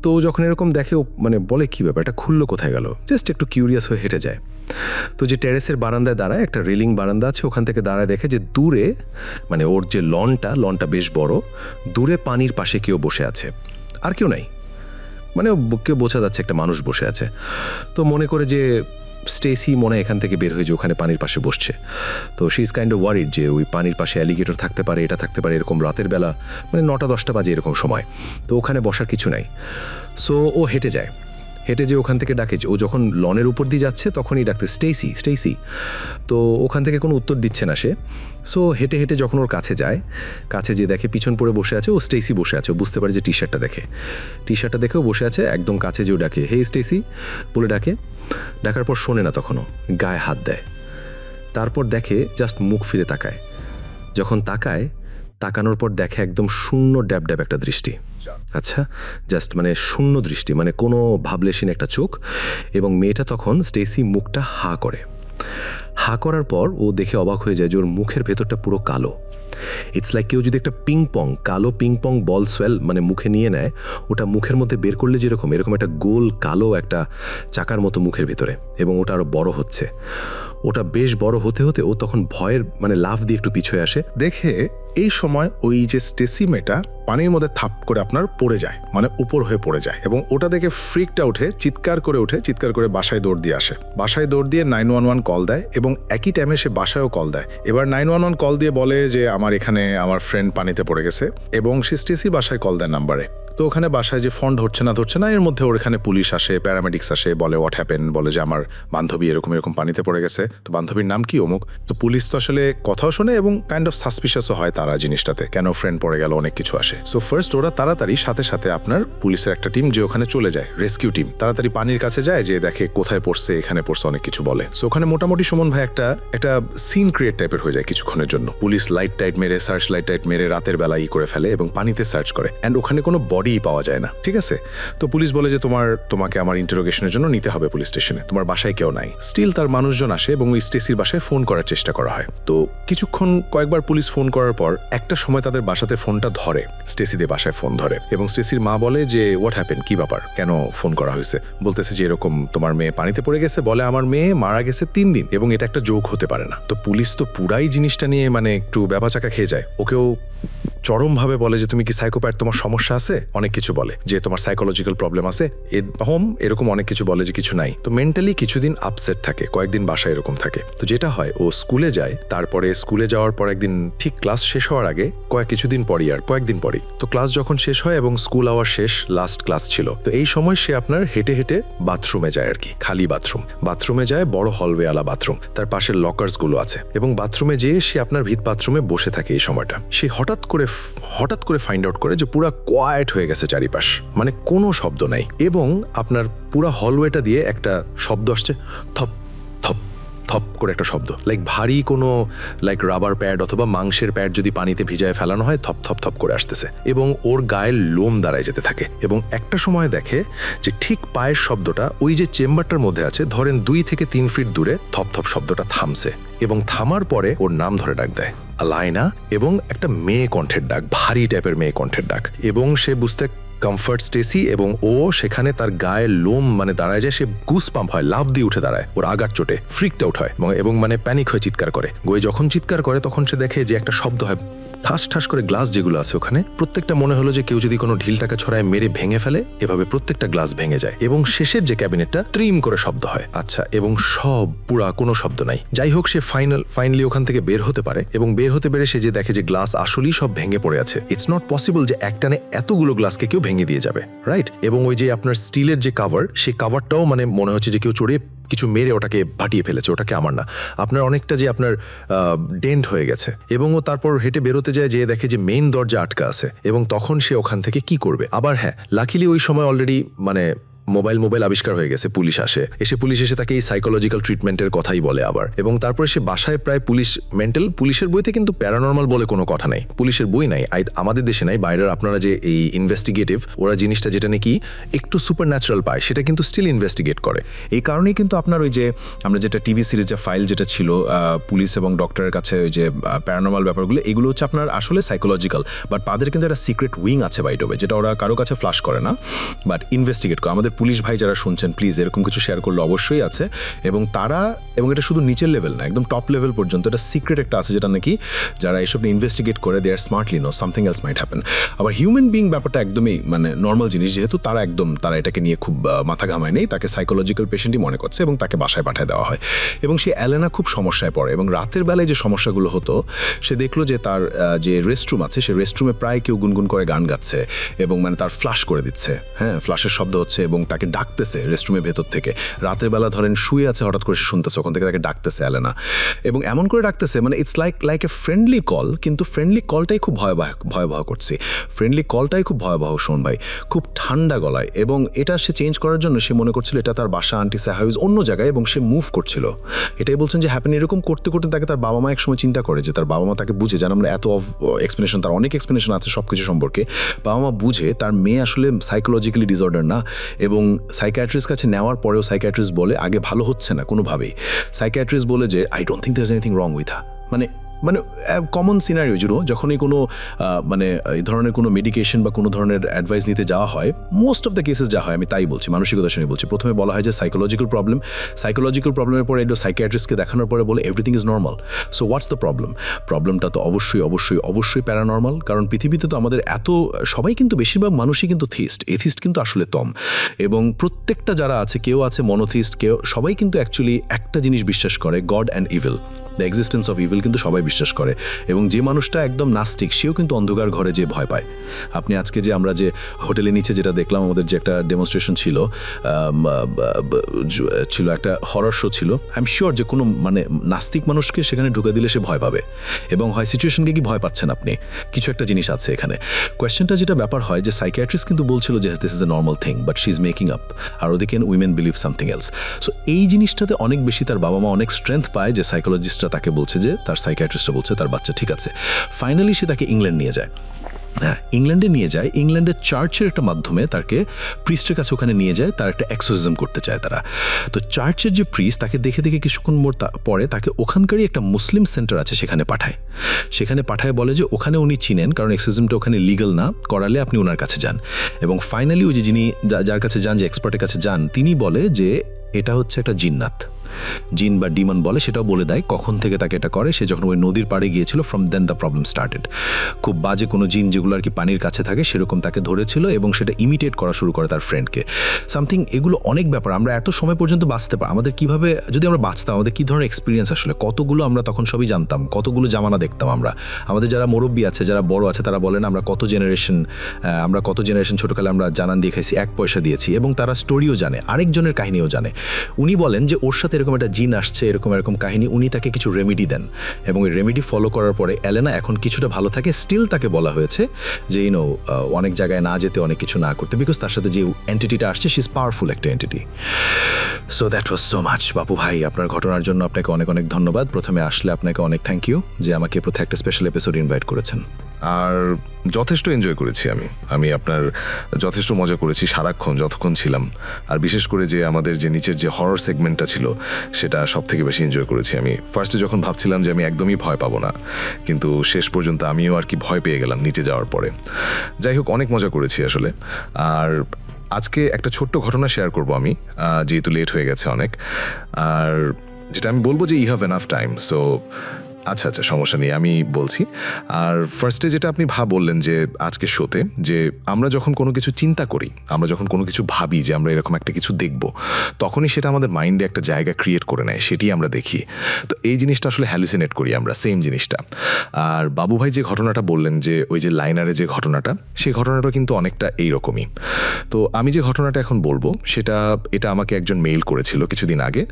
তো যখন এরকম দেখে ও বলে কী ব্যাপার, এটা খুললো কোথায় গেল, জাস্ট একটু কিউরিয়াস হয়ে হেঁটে যায়। তো যে টেরেসের বারান্দায় দাঁড়ায়, একটা রেলিং বারান্দা আছে, ওখান থেকে দাঁড়ায় দেখে যে দূরে ওর যে লনটা বেশ বড়, দূরে পানির পাশে কেউ বসে আছে, আর কেউ নাই, কেউ বোঝা যাচ্ছে একটা মানুষ বসে আছে। তো মনে করে যে স্টেসি মনে এখান থেকে বের হয়ে যে ওখানে পানির পাশে বসছে। তো she is kind of worried যে ওই পানির পাশে অ্যালিগেটর থাকতে পারে, এটা থাকতে পারে, এরকম রাতের বেলা 9টা-10টা বাজে এরকম সময়। তো ওখানে বসার কিছু নাই। সো ও হেঁটে যে ওখান থেকে ডাকে, ও যখন লনের উপর দিয়ে যাচ্ছে তখনই ডাকতে, স্টেসি। তো ওখান থেকে কোনো উত্তর দিচ্ছে না সে। সো হেঁটে যখন ওর কাছে যে দেখে পিছন পড়ে বসে আছে, ও স্টেসি বসে আছে। ও বুঝতে পারে যে টি শার্টটা দেখেও বসে আছে একদম কাছে, যে ও ডাকে, হে স্টেসি বলে ডাকার পর শোনে না, তখনও গায়ে হাত দেয়। তারপর দেখে জাস্ট মুখ ফিরে তাকায়। যখন তাকানোর পর দেখে একদম শূন্য ড্যাব একটা দৃষ্টি। আচ্ছা, জাস্ট শূন্য দৃষ্টি, কোনো ভাবলেশীন একটা চোখ। এবং মেয়েটা তখন স্টেসি মুখটা হা করার পর ও দেখে অবাক হয়ে যায় যে ওর মুখের ভেতরটা পুরো কালো। ইটস লাইক কেউ যদি একটা কালো পিংপং বল সোয়েল মুখে নিয়ে নেয়, ওটা মুখের মধ্যে বের করলে যেরকম, এরকম একটা গোল কালো একটা চাকার মতো মুখের ভেতরে, এবং ওটা আরো বড় হচ্ছে। ওটা বেশ বড় হতে হতে ও তখন ভয়ের মানে লাফ দিয়ে একটু পিছয়ে আসে। দেখে এই সময় ওই যে স্টেসি মেয়েটা পানির মধ্যে থাপ করে আপনার পড়ে যায়, মানে উপর হয়ে পড়ে যায়, এবং ওটা দেখে ফ্রিকটা উঠে চিৎকার করে বাসায় দৌড় দিয়ে আসে। বাসায় দৌড় দিয়ে 911 কল দেয় এবং একই টাইমে সে বাসায়ও কল দেয়। এবার 911 কল দিয়ে বলে যে আমার এখানে আমার ফ্রেন্ড পানিতে পড়ে গেছে, এবং সে স্টেসির বাসায় কল দেয় নাম্বারে। তো ওখানে বাসায় যে ফোন ধরছে না, এর মধ্যে ওর এখানে পুলিশ আসে, প্যারামেডিক্স আসে, বলে হোয়াট হ্যাপেন, বলে যে আমার বান্ধবী এরকম পানিতে পড়ে গেছে। তো বান্ধবীর নাম কি অমুক। তো পুলিশ তো আসলে কথাও শোনে এবং কাইন্ড অফ সাসপিশিয়াসও হয় তারা জিনিসটাতে, কেন ফ্রেন্ড পড়ে গেল, অনেক কিছু আসে। সো ফার্স্ট ওরা তাড়াতাড়ি সাথে আপনার পুলিশের একটা টিম যে ওখানে চলে যায়, রেস্কিউ টিম তাড়াতাড়ি পানির কাছে যায়, যে দেখে কোথায় পড়ছে, এখানে পড়ছে, অনেক কিছু বলে। সো ওখানে মোটামুটি সুমন ভাই একটা সিন ক্রিয়েট টাইপের হয়ে যায় কিছুক্ষণের জন্য। পুলিশ লাইট টাইট মেরে, সার্চ লাইট টাইট মেরে রাতের বেলা করে ফেলে এবং পানিতে সার্চ করে, অ্যান্ড ওখানে কোনো বডি পাওয়া যায় না। ঠিক আছে, তো পুলিশ বলে যে তোমাকে আমার ইন্টারোগেশনের জন্য নিতে হবে পুলিশ স্টেশনে, তোমার বাসায় কেউ নাই। স্টিল তার মানুষজন আসে এবং ওই স্টেসির বাসায় ফোন করার চেষ্টা করা হয়। তো কিছুক্ষণ কয়েকবার পুলিশ ফোন করার পর একটা সময় তাদের বাসাতে ফোনটা ধরে, স্টেসিদের বাসায় ফোন ধরে, এবং স্টেসির মা বলে যে হোয়াট হ্যাপেন, কি ব্যাপার, কেন ফোন করা হয়েছে। বলতেছে যে এরকম তোমার মেয়ে পানিতে পড়ে গেছে, বলে আমার মেয়ে মারা গেছে 3 দিন এবং এটা একটা জোক হতে পারে না। তো পুলিশ তো পুরাই জিনিসটা নিয়ে মানে একটু ব্যাপাচাকা খেয়ে যায়। ওকেও চরমভাবে বলে যে তুমি কি সাইকোপ্যাথ, তোমার সমস্যা আছে, অনেক কিছু বলে যে তোমার সাইকোলজিক্যাল প্রবলেম আছে, এরকম অনেক কিছু বলে যে কিছু নাই। তো মেন্টালি কিছুদিন আপসেট থাকে, কয়েকদিন বাসায় এরকম থাকে। তো যেটা হয়, ও স্কুলে যায়, তারপরে স্কুলে যাওয়ার পর একদিন ঠিক ক্লাস শেষ হওয়ার আগে কয়েকদিন পরই তো ক্লাস যখন শেষ হয় এবং স্কুল আওয়ার শেষ, লাস্ট ক্লাস ছিল, তো এই সময় সে আপনার হেঁটে বাথরুমে যায় আর কি, খালি বাথরুমে যায়, বড় হলওয়েওয়ালা বাথরুম, তার পাশের লকার্স গুলো আছে, এবং বাথরুমে যেয়ে সে আপনার ভিত বাথরুমে বসে থাকে। এই সময়টা সে হঠাৎ করে ফাইন্ড আউট করে যে পুরা কোয়াইট হয়ে গেছে চারিপাশ, মানে কোনো শব্দ নাই, এবং আপনার পুরা হলওয়েটা দিয়ে একটা শব্দ আসছে, থপ থপ থপ করে একটা শব্দ, লাইক ভারী কোনো লাইক রাবার প্যাড অথবা মাংসের প্যাড যদি পানিতে ভিজায় ফেলানো হয়, থপ থপ থপ করে আসতেছে, এবং ওর গায়ের লোম দাঁড়ায় যেতে থাকে। এবং একটা সময় দেখে যে ঠিক পায়ের শব্দটা ওই যে চেম্বারটার মধ্যে আছে, ধরেন 2 থেকে 3 ফিট দূরে থপ থপ শব্দটা থামছে, এবং থামার পরে ওর নাম ধরে ডাক দেয়, আলাইনা, এবং একটা মেয়ে কণ্ঠের ডাক, ভারী টাইপের মেয়ে কণ্ঠের ডাক, এবং সে বুঝতে কমফর্ট স্টেসি, এবং ও সেখানে তার গায়ের লোম মানে দাঁড়ায় যায়, সে গুস পাম্প হয়, লাফ দিয়ে উঠে দাঁড়ায়, ওর আগার চোটে ফ্রিকড আউট হয় এবং মানে প্যানিক হয়ে চিৎকার করে। যখন চিৎকার করে তখন সে দেখে যে একটা শব্দ হয়, ঠাস ঠাস করে গ্লাস যেগুলো আছে ওখানে প্রত্যেকটা মনে হলো যে কেউ যদি কোনো ঢিলটাকে ছড়ায় মেরে ভেঙে ফেলে, এভাবে প্রত্যেকটা গ্লাস ভেঙে যায়, এবং শেষের যে ক্যাবিনেটটা ট্রিম করে শব্দ হয়। আচ্ছা, এবং সব পুরা কোনো শব্দ নাই। যাই হোক, সে ফাইনালি ওখান থেকে বের হতে পারে, এবং বের হতে পেরে সে যে দেখে যে গ্লাস আসলেই সব ভেঙে পড়ে আছে। ইটস নট পসিবল যে একটানে এতগুলো গ্লাসকে কেউ ভেঙে দিয়ে যাবে, রাইট? এবং ওই যে আপনার স্টিলের যে কাভার, সেই কাভারটাও মানে মনে হচ্ছে যে কেউ চড়ে কিছু মেরে ওটাকে ভাটিয়ে ফেলেছে, ওটাকে আমার না, আপনার অনেকটা যে আপনার ডেন্ট হয়ে গেছে। এবং ও তারপর হেঁটে বেরোতে যায়, যে দেখে যে মেইন দরজা আটকা আছে, এবং তখন সে ওখান থেকে কি করবে। আবার হ্যাঁ, লাকিলি ওই সময় অলরেডি মানে মোবাইল আবিষ্কার হয়ে গেছে, পুলিশ এসে তাকে এই সাইকোলজিক্যাল ট্রিটমেন্টের কথাই বলে আবার। এবং তারপরে সে বাসায় প্রায় পুলিশের বইতে কিন্তু প্যারানর্মাল বলে কোনো কথা নাই, পুলিশের বই নাই, আমাদের দেশে নাই, বাইরের আপনারা যে এই ইনভেস্টিগেটিভ, ওরা জিনিসটা যেটা নাকি একটু সুপার ন্যাচারাল পায়, সেটা কিন্তু স্টিল ইনভেস্টিগেট করে। এই কারণেই কিন্তু আপনার ওই যে আমরা যেটা টিভি সিরিজের ফাইল যেটা ছিল, পুলিশ এবং ডক্টরের কাছে ওই যে প্যারানর্মাল ব্যাপারগুলো, এগুলো হচ্ছে আপনার আসলে সাইকোলজিক্যাল, বাট তাদের কিন্তু একটা সিক্রেট উইং আছে বাইডোবে, যেটা ওরা কারো কাছে ফ্লাশ করে না, বাট ইনভেস্টিগেট করে। আমাদের পুলিশ ভাই যারা শুনছেন, প্লিজ এরকম কিছু শেয়ার করলে অবশ্যই আছে, এবং এটা শুধু নিচের লেভেল না, একদম টপ লেভেল পর্যন্ত এটা সিক্রেট একটা আছে, যেটা নাকি যারা এসব ইনভেস্টিগেট করে, they are smartly know something else might happen. আবার হিউম্যান বিং ব্যাপারটা একদমই মানে নর্মাল জিনিস, যেহেতু তারা এটাকে নিয়ে খুব মাথা ঘামায় নেই, তাকে সাইকোলজিক্যাল পেশেন্টই মনে করছে, এবং তাকে বাসায় পাঠিয়ে দেওয়া হয়। এবং সে অ্যালেনা খুব সমস্যায় পড়ে, এবং রাতের বেলায় যে সমস্যাগুলো হতো, সে দেখলো যে তার যে রেস্টরুম আছে, সে রেস্টরুমে প্রায় কেউ গুনগুন করে গান গাচ্ছে, এবং মানে তার ফ্লাশ করে দিচ্ছে, হ্যাঁ, ফ্লাশের শব্দ হচ্ছে, এবং তাকে ডাকতেছে রেস্টরুমের ভেতর থেকে। রাতের বেলা ধরেন শুয়ে আছে, হঠাৎ করে সে শুনতেছে, ওখান থেকে তাকে ডাকতেছে অ্যালেনা, এবং এমন করে ডাকতেছে মানে it's like a friendly call, কিন্তু ফ্রেন্ডলি কলটাই খুব ভয়াবহ করছি, শোন ভাই, খুব ঠান্ডা গলায়। এবং এটা সে চেঞ্জ করার জন্য সে মনে করছিল এটা তার বাসা, আন্টি সাহাউজ অন্য জায়গায়, এবং সে মুভ করছিল। এটাই বলছেন যে হ্যাপেন। এরকম করতে করতে তাকে তার বাবা মা এক সময় চিন্তা করে যে তার বাবা মা তাকে বুঝে, জান আমরা এত এক্সপ্লেনেশন, তার অনেক এক্সপ্লেনেশন আছে সব কিছু সম্পর্কে, বাবা মা বুঝে তার মেয়ে আসলে সাইকোলজিক্যালি ডিসঅর্ডার না, এবং সাইকিয়াট্রিস্ট কাছে নেওয়ার পরেও সাইকিয়াট্রিস্ট বলে আগে ভালো হচ্ছে না কোনোভাবেই। সাইকিয়াট্রিস্ট বলে যে I don't think there is anything wrong with her, মানে মানে কমন সিনারিও যখনই কোনো মানে এই ধরনের কোনো মেডিকেশন বা কোনো ধরনের অ্যাডভাইস নিতে যাওয়া হয়, মোস্ট অফ দ্য কেসেস যা হয়, আমি তাই বলছি, মানসিকতার সঙ্গে বলছি, প্রথমে বলা হয় যে সাইকোলজিক্যাল প্রবলেমের পরে একটু সাইকিয়াট্রিস্টকে দেখানোর পরে বলে everything is normal. So what's the প্রবলেমটা তো অবশ্যই প্যারানর্মাল, কারণ পৃথিবীতে তো আমাদের সবাই কিন্তু বেশিরভাগ মানুষই কিন্তু এথিস্ট কিন্তু আসলে তম, এবং প্রত্যেকটা যারা আছে, কেউ আছে মনোথিস্ট, সবাই কিন্তু অ্যাকচুয়ালি একটা জিনিস বিশ্বাস করে, god and evil, the existence of evil কিন্তু সবাই বিশ্বাস করে। এবং যে মানুষটা একদম নাস্তিক, সেও কিন্তু অন্ধকার ঘরে যে ভয় পায়। আপনি আজকে যে আমরা যে হোটেলের নিচে যেটা দেখলাম, আমাদের যে একটা ডেমনস্ট্রেশন ছিল একটা হরর শো ছিল, আই এম শিওর যে কোনো মানে নাস্তিক মানুষকে সেখানে ঢুকে দিলে সে ভয় পাবে, এবং হয় সিচুয়েশনকে কি ভয় পাচ্ছেন আপনি, কিছু একটা জিনিস আছে এখানে। কোয়েশ্চেনটা যেটা ব্যাপার হয় যে সাইকিয়াট্রিস্ট কিন্তু বলছিল যে this is a normal thing, but she is making up, আর ওদিকে women believe something else. So এই জিনিসটাতে অনেক বেশি তার বাবা মা অনেক স্ট্রেংথ পায় যে সাইকোলজিস্টরা তাকে বলছে, যে তার সাইকিয়াট্রিস্টরা বলছে তার বাচ্চা ঠিক আছে। ফাইনালি সে তাকে ইংল্যান্ড নিয়ে যায়। ইংল্যান্ডের চার্চের একটা মাধ্যমে তাকে প্রিস্টের কাছে ওখানে নিয়ে যায়, তার একটা এক্সোরসিজম করতে চায় তারা। তো চার্চের যে প্রিস্ট তাকে দেখে কিছুক্ষণ পরে তাকে ওখানকারই একটা মুসলিম সেন্টার আছে সেখানে পাঠায়, বলে যে ওখানে উনি চিনেন, কারণ এক্সোরসিজমটা ওখানে লিগাল না করালে আপনি ওনার কাছে যান। এবং ফাইনালি ওই যে যিনি যার কাছে যান, যে এক্সপার্টের কাছে যান, তিনি বলে যে এটা হচ্ছে একটা জিন বা ডিমন বলে, সেটাও বলে দেয় কখন থেকে তাকে এটা করে। সে যখন ওই নদীর পাড়ে গিয়েছিল, from then the problem started. খুব বাজে কোনো জিন যেগুলো আর কি পানির কাছে থাকে, সেরকম তাকে ধরেছিল, এবং সেটা ইমিটেট করা শুরু করে তার ফ্রেন্ডকে সামথিং। এগুলো অনেক ব্যাপার, আমরা এত সময় পর্যন্ত বাঁচতে পারি, আমাদের কিভাবে যদি আমরা বাঁচতাম, আমাদের কী ধরনের এক্সপিরিয়েন্স আসলে, কতগুলো আমরা তখন সবই জানতাম, কতগুলো জামানা দেখতাম আমরা। আমাদের যারা মুরব্বী আছে, যারা বড় আছে, তারা বলেন আমরা কত জেনারেশন ছোটোকালে আমরা জানান দিয়ে খাইছি, 1 পয়সা দিয়েছি, এবং তারা স্টোরিও জানে, আরেকজনের কাহিনীও জানে। উনি বলেন যে ওর সাথে এরকম একটা জিন আসছে, এরকম কাহিনী। উনি তাকে কিছু রেমেডি দেন, এবং ওই রেমেডি ফলো করার পরে এলেনা এখন কিছুটা ভালো থাকে। স্টিল তাকে বলা হয়েছে যে অনেক জায়গায় না যেতে, অনেক কিছু না করতে, বিকজ তার সাথে যে এন্টিটিটা আসছে, শি ইজ পাওয়ারফুল একটা entity. So that was so much. বাপু ভাই, আপনার ঘটনার জন্য আপনাকে অনেক অনেক ধন্যবাদ। প্রথমে আসলে আপনাকে অনেক থ্যাংক ইউ যে আমাকে প্রত্যেক একটা স্পেশাল এপিসোড ইনভাইট করেছেন। আর যথেষ্ট এনজয় করেছি আমি আপনার যথেষ্ট মজা করেছি সারাক্ষণ যতক্ষণ ছিলাম। আর বিশেষ করে যে আমাদের যে নিচের যে হরর সেগমেন্টটা ছিল, সেটা সব থেকে বেশি এনজয় করেছি আমি। ফার্স্টে যখন ভাবছিলাম যে আমি একদমই ভয় পাবো না, কিন্তু শেষ পর্যন্ত আমিও আর কি ভয় পেয়ে গেলাম নিচে যাওয়ার পরে। যাই হোক, অনেক মজা করেছি আসলে। আর আজকে একটা ছোট্ট ঘটনা শেয়ার করব আমি, যেহেতু লেট হয়ে গেছে অনেক। আর যেটা আমি বলবো যে you have enough time, so আচ্ছা সমস্যা নেই, আমি বলছি। আর ফার্স্টে যেটা আপনি বললেন যে আজকে শোতে, যে আমরা যখন কোনো কিছু চিন্তা করি, আমরা যখন কোনো কিছু ভাবি যে আমরা এরকম একটা কিছু দেখব, তখনই সেটা আমাদের মাইন্ডে একটা জায়গা ক্রিয়েট করে নেয়, সেটি আমরা দেখি। তো এই জিনিসটা আসলে হ্যালুসিনেট করি আমরা, সেম জিনিসটা। আর বাবু ভাই যে ঘটনাটা বললেন, যে ওই যে লাইনারে যে ঘটনাটা, সেই ঘটনাটা কিন্তু অনেকটা এইরকমই। তো আমি যে ঘটনাটা এখন বলবো, এটা আমাকে একজন মেইল করেছিল কিছুদিন আগে,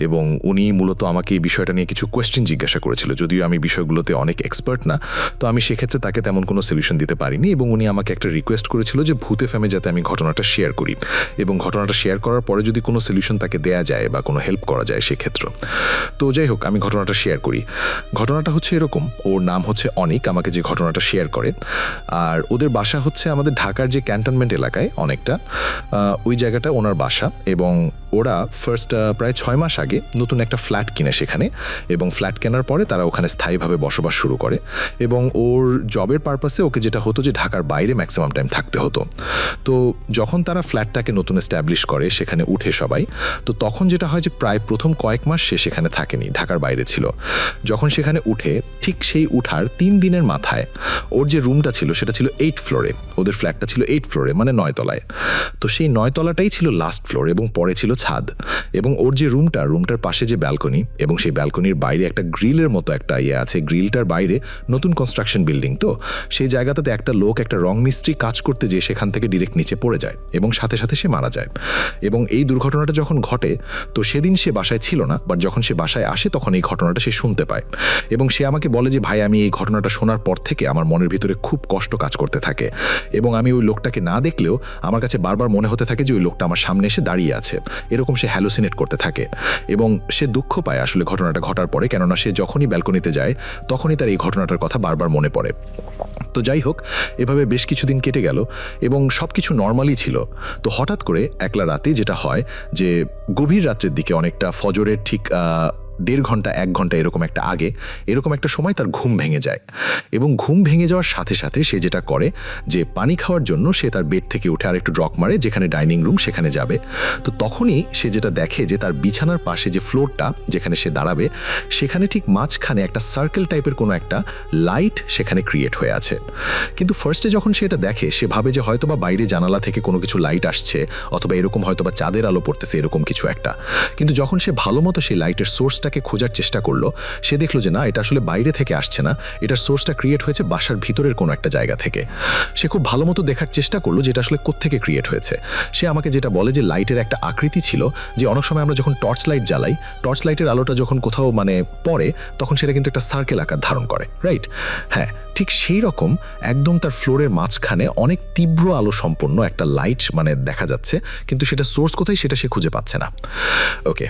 এবং উনি মূলত আমাকে এই বিষয়টা নিয়ে কিছু কোয়েশ্চেন জিজ্ঞাসা করেছিল। যদিও আমি বিষয়গুলোতে অনেক এক্সপার্ট না, তো আমি সেক্ষেত্রে তাকে তেমন কোনো সলিউশন দিতে পারিনি, এবং উনি আমাকে একটা রিকোয়েস্ট করেছিল যে ভূত এফএমে যাতে আমি ঘটনাটা শেয়ার করি, এবং ঘটনাটা শেয়ার করার পরে যদি কোনো সলিউশন তাকে দেয়া যায় বা কোনো হেল্প করা যায় সেক্ষেত্রে। তো যাই হোক, আমি ঘটনাটা শেয়ার করি। ঘটনাটা হচ্ছে এরকম, ওর নাম হচ্ছে অনিক, আমাকে যে ঘটনাটা শেয়ার করে। আর ওদের বাসা হচ্ছে আমাদের ঢাকার যে ক্যান্টনমেন্ট এলাকায় অনেকটা, ওই জায়গাটা ওনার বাসা। এবং ওরা ফার্স্ট প্রায় 6 মাস আগে নতুন একটা ফ্ল্যাট কিনে সেখানে, এবং ফ্ল্যাট কেনার পরে তারা ওখানে স্থায়ীভাবে বসবাস শুরু করে। এবং ওর জবের পারপাসে ওকে যেটা হতো যে ঢাকার বাইরে ম্যাক্সিমাম টাইম থাকতে হতো। তো যখন তারা ফ্ল্যাটটাকে নতুন এস্টাবলিশ করে, সেখানে উঠে সবাই, তো তখন যেটা হয় যে প্রায় প্রথম কয়েক মাস সে সেখানে থাকেনি, ঢাকার বাইরে ছিল। যখন সেখানে উঠে, ঠিক সেই উঠার 3 দিনের মাথায় ওর যে রুমটা ছিল সেটা ছিল 8 ফ্লোরে, ওদের ফ্ল্যাটটা ছিল 8 ফ্লোরে, মানে 9 তলায়। তো সেই 9 তলাটাই ছিল লাস্ট ফ্লোর, এবং পরে ছিল ছাদ। এবং ওর যে রুমটার পাশে যে ব্যালকনি, এবং সেই ব্যালকনির বাইরে একটা গ্রিলের মতো একটা আছে, গ্রিলটার বাইরে নতুন কনস্ট্রাকশন বিল্ডিং। তো সেই জায়গাটাতে একটা লোক, একটা রং মিস্ত্রি কাজ করতে যেয়ে সেখান থেকে ডিরেক্ট নিচে পড়ে যায়, এবং সাথে সাথে সে মারা যায়। এবং এই দুর্ঘটনাটা যখন ঘটে, তো সেদিন সে বাসায় ছিল না, বাট যখন সে বাসায় আসে তখন এই ঘটনাটা সে শুনতে পায়। এবং সে আমাকে বলে যে ভাই, আমি এই ঘটনাটা শোনার পর থেকে আমার মনের ভিতরে খুব কষ্ট কাজ করতে থাকে, এবং আমি ওই লোকটাকে না দেখলেও আমার কাছে বারবার মনে হতে থাকে যে ওই লোকটা আমার সামনে এসে দাঁড়িয়ে আছে, এরকম সে হ্যালুসিনেট করতে থাকে। এবং সে দুঃখ পায় আসলে ঘটনাটা ঘটার পরে, কেননা সে যখনই ব্যালকনিতে যায় তখনই তার এই ঘটনাটার কথা বারবার মনে পড়ে। তো যাই হোক, এভাবে বেশ কিছুদিন কেটে গেল, এবং সব কিছু নর্মালই ছিল। তো হঠাৎ করে একলা রাতে যেটা হয় যে গভীর রাত্রের দিকে, অনেকটা ফজরের ঠিক 1.5 ঘন্টা 1 ঘন্টা এরকম একটা আগে এরকম একটা সময় তার ঘুম ভেঙে যায় এবং ঘুম ভেঙে যাওয়ার সাথে সাথে সে যেটা করে যে পানি খাওয়ার জন্য সে তার বেড থেকে উঠে আরেকটু ড্রক মারে যেখানে ডাইনিং রুম সেখানে যাবে। তো তখনই সে যেটা দেখে যে তার বিছানার পাশে যে ফ্লোরটা যেখানে সে দাঁড়াবে সেখানে ঠিক মাঝখানে একটা সার্কেল টাইপের কোনো একটা লাইট সেখানে ক্রিয়েট হয়ে আছে। কিন্তু ফার্স্টে যখন সে এটা দেখে সে ভাবে যে হয়তোবা বাইরে জানালা থেকে কোনো কিছু লাইট আসছে অথবা এরকম হয়তোবা চাঁদের আলো পড়তেছে এরকম কিছু একটা। কিন্তু যখন সে ভালো মতো সেই লাইটের সোর্সটাকে খোঁজার চেষ্টা করলো সে দেখলো যে না, এটা আসলে বাইরে থেকে আসছে না, এটার সোর্সটা ক্রিয়েট হয়েছে বাসার ভিতরের কোনো একটা জায়গা থেকে। সে খুব ভালো মতো দেখার চেষ্টা করলো যে এটা আসলে কোত্থেকে ক্রিয়েট হয়েছে। সে আমাকে যেটা বলে যে লাইটের একটা আকৃতি ছিল যে অনেক সময় আমরা যখন টর্চ লাইট জ্বালাই, টর্চ লাইটের আলোটা যখন কোথাও মানে পড়ে তখন সেটা কিন্তু একটা সার্কেল আকার ধারণ করে, রাইট? হ্যাঁ, ঠিক সেই রকম একদম তার ফ্লোরের মাঝখানে অনেক তীব্র আলো সম্পন্ন একটা লাইট মানে দেখা যাচ্ছে, কিন্তু সেটা সোর্স কোথায় সেটা সে খুঁজে পাচ্ছে না। ওকে,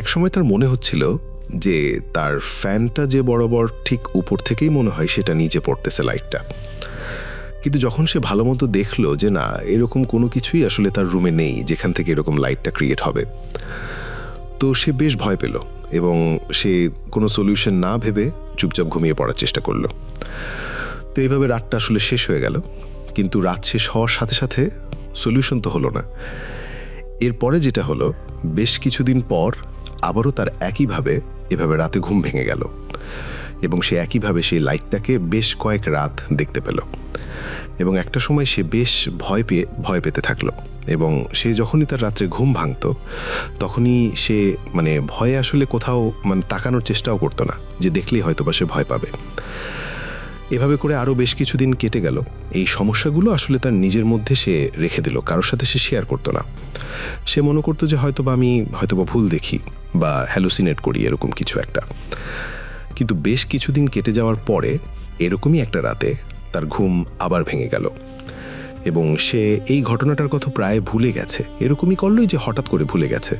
একসময় তার মনে হচ্ছিল যে তার ফ্যানটা যে বরাবর ঠিক উপর থেকেই মনে হয় সেটা নিচে পড়তেছে লাইটটা। কিন্তু যখন সে ভালো মতো দেখলো যে না, এরকম কোনো কিছুই আসলে তার রুমে নেই যেখান থেকে এরকম লাইটটা ক্রিয়েট হবে, তো সে বেশ ভয় পেল এবং সে কোনো সলিউশন না ভেবে চুপচাপ ঘুমিয়ে পড়ার চেষ্টা করলো। তো এইভাবে রাতটা আসলে শেষ হয়ে গেল, কিন্তু রাত শেষ হওয়ার সাথে সাথে সলিউশন তো হলো না। এরপরে যেটা হলো, বেশ কিছুদিন পর আবারও তার একইভাবে এভাবে রাতে ঘুম ভেঙে গেল এবং সে একইভাবে সেই লাইটটাকে বেশ কয়েক রাত দেখতে পেল এবং একটা সময় সে বেশ ভয় পেতে থাকলো এবং সে যখনই তার রাত্রে ঘুম ভাঙতো তখনই সে মানে ভয়ে আসলে কোথাও মানে তাকানোর চেষ্টাও করতো না যে দেখলেই হয়তো বা সে ভয় পাবে। এভাবে করে আরও বেশ কিছুদিন কেটে গেল। এই সমস্যাগুলো আসলে তার নিজের মধ্যে সে রেখে দিল, কারোর সাথে সে শেয়ার করতো না। সে মনে করতো যে হয়তোবা আমি হয়তোবা ভুল দেখি বা হ্যালুসিনেট করি এরকম কিছু একটা। কিন্তু বেশ কিছুদিন কেটে যাওয়ার পরে এরকমই একটা রাতে তার ঘুম আবার ভেঙে গেল এবং সে এই ঘটনাটার কথা প্রায় ভুলে গেছে। এরকমই করলোই যে হঠাৎ করে ভুলে গেছে।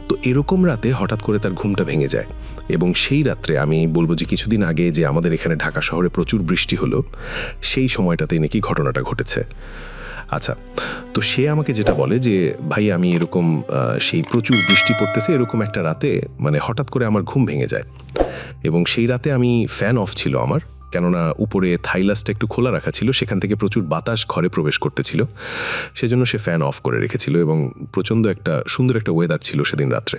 তো এরকম রাতে হঠাৎ করে তার ঘুমটা ভেঙে যায় এবং সেই রাত্রে আমি বলবো যে কিছুদিন আগে যে আমাদের এখানে ঢাকা শহরে প্রচুর বৃষ্টি হলো সেই সময়টাতেই নাকি ঘটনাটা ঘটেছে। আচ্ছা, তো সে আমাকে যেটা বলে যে ভাই আমি এরকম সেই প্রচুর বৃষ্টি পড়তেছে এরকম একটা রাতে মানে হঠাৎ করে আমার ঘুম ভেঙে যায় এবং সেই রাতে আমি ফ্যান অফ ছিল আমার, কেননা উপরে থাইলাসটা একটু খোলা রাখা ছিল, সেখান থেকে প্রচুর বাতাস ঘরে প্রবেশ করতেছিল, সেজন্য সে ফ্যান অফ করে রেখেছিল এবং প্রচণ্ড একটা সুন্দর একটা ওয়েদার ছিল সেদিন রাত্রে।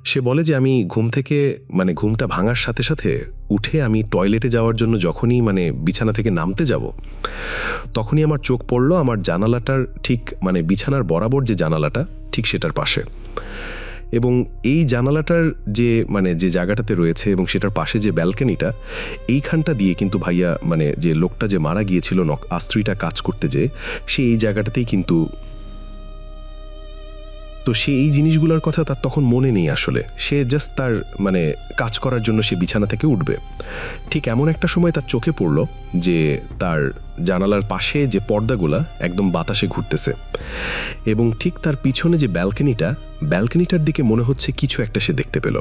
সে বলে যে আমি ঘুম থেকে মানে ঘুমটা ভাঙার সাথে সাথে উঠে আমি টয়লেটে যাওয়ার জন্য যখনই মানে বিছানা থেকে নামতে যাব তখনই আমার চোখ পড়লো আমার জানালাটার ঠিক মানে বিছানার বরাবর যে জানালাটা ঠিক সেটার পাশে এবং এই জানালাটার যে মানে যে জায়গাটাতে রয়েছে এবং সেটার পাশে যে ব্যালকনিটা এইখানটা দিয়ে কিন্তু ভাইয়া মানে যে লোকটা যে মারা গিয়েছিল আস্ত্রীটা কাজ করতে যে সে এই জায়গাটাতেই কিন্তু, তো সে এই জিনিসগুলোর কথা তার তখন মনে নেই আসলে, সে জাস্ট তার মানে কাজ করার জন্য সে বিছানা থেকে উঠবে। ঠিক এমন একটা সময় তার চোখে পড়লো যে তার জানালার পাশে যে পর্দাগুলা একদম বাতাসে ঘুরতেছে এবং ঠিক তার পিছনে যে ব্যালকনিটার দিকে মনে হচ্ছে কিছু একটা সে দেখতে পেল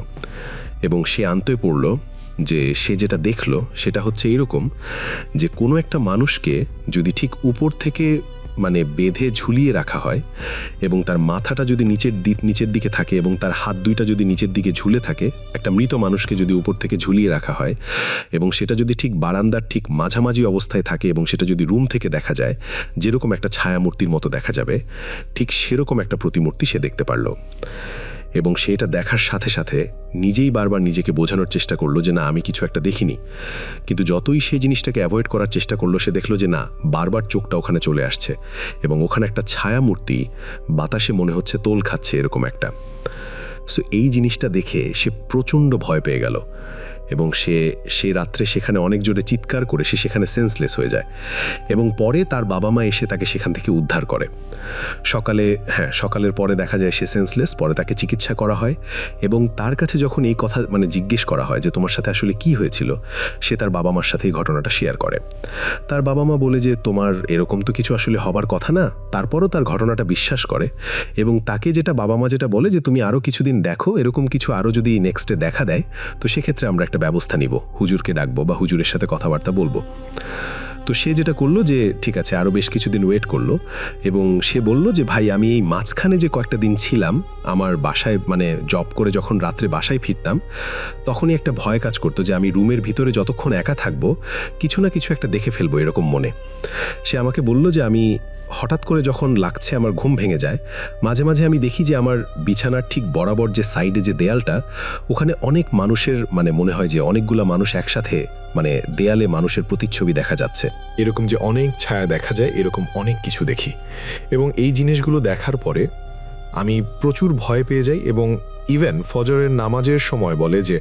এবং সে আনতে পড়লো যে সে যেটা দেখলো সেটা হচ্ছে এরকম যে কোনো একটা মানুষকে যদি ঠিক উপর থেকে মানে বেঁধে ঝুলিয়ে রাখা হয় এবং তার মাথাটা যদি নিচের দিকে থাকে এবং তার হাত দুইটা যদি নিচের দিকে ঝুলে থাকে, একটা মৃত মানুষকে যদি উপর থেকে ঝুলিয়ে রাখা হয় এবং সেটা যদি ঠিক বারান্দার ঠিক মাঝামাঝি অবস্থায় থাকে এবং সেটা যদি রুম থেকে দেখা যায় যেরকম একটা ছায়ামূর্তির মতো দেখা যাবে, ঠিক সেরকম একটা প্রতিমূর্তি সে দেখতে পারল এবং সেটা দেখার সাথে সাথে নিজেই বারবার নিজেকে বোঝানোর চেষ্টা করলো যে না আমি কিছু একটা দেখিনি, কিন্তু যতই সেই জিনিসটাকে অ্যাভয়েড করার চেষ্টা করলো সে দেখলো যে না বারবার চোখটা ওখানে চলে আসছে এবং ওখানে একটা ছায়ামূর্তি বাতাসে মনে হচ্ছে তোল খাচ্ছে এরকম একটা। সো এই জিনিসটা দেখে সে প্রচণ্ড ভয় পেয়ে গেল এবং সে রাত্রে সেখানে অনেক জোরে চিৎকার করে সে সেখানে সেন্সলেস হয়ে যায় এবং পরে তার বাবা মা এসে তাকে সেখান থেকে উদ্ধার করে। সকালের পরে দেখা যায় সে সেন্সলেস, পরে তাকে চিকিৎসা করা হয় এবং তার কাছে যখন এই কথা মানে জিজ্ঞেস করা হয় যে তোমার সাথে আসলে কি হয়েছিল, সে তার বাবা মার সাথে এই ঘটনাটা শেয়ার করে। তার বাবা মা বলে যে তোমার এরকম তো কিছু আসলে হবার কথা না, তারপরও তার ঘটনাটা বিশ্বাস করে এবং তাকে যেটা বাবা মা যেটা বলে যে তুমি আরও কিছুদিন দেখো, এরকম কিছু আরও যদি নেক্সটে দেখা দেয় তো সেক্ষেত্রে আমরা একটা ব্যবস্থা নিব, হুজুরকে ডাকবো বা হুজুরের সাথে কথাবার্তা বলবো। তো তো সে যেটা করলো যে ঠিক আছে আরও বেশ কিছুদিন ওয়েট করলো এবং সে বলল যে ভাই আমি এই মাঝখানে যে কয়েকটা দিন ছিলাম আমার বাসায় মানে জব করে যখন রাত্রে বাসায় ফিরতাম তখনই একটা ভয় কাজ করতো যে আমি রুমের ভিতরে যতক্ষণ একা থাকবো কিছু না কিছু একটা দেখে ফেলবো এরকম মনে। সে আমাকে বলল যে আমি হঠাৎ করে যখন লাগছে আমার ঘুম ভেঙে যায়, মাঝে মাঝে আমি দেখি যে আমার বিছানার ঠিক বরাবর যে সাইডে যে দেয়ালটা ওখানে অনেক মানুষের মানে মনে হয় যে অনেকগুলা মানুষ একসাথে মানে দেয়ালে মানুষের প্রতিচ্ছবি দেখা যাচ্ছে। এরকম যে অনেক ছায়া দেখা যায় এরকম অনেক কিছু দেখি এবং এই জিনিসগুলো দেখার পরে আমি প্রচুর ভয় পেয়ে যাই এবং ইভেন ফজরের নামাজের সময় বলে যে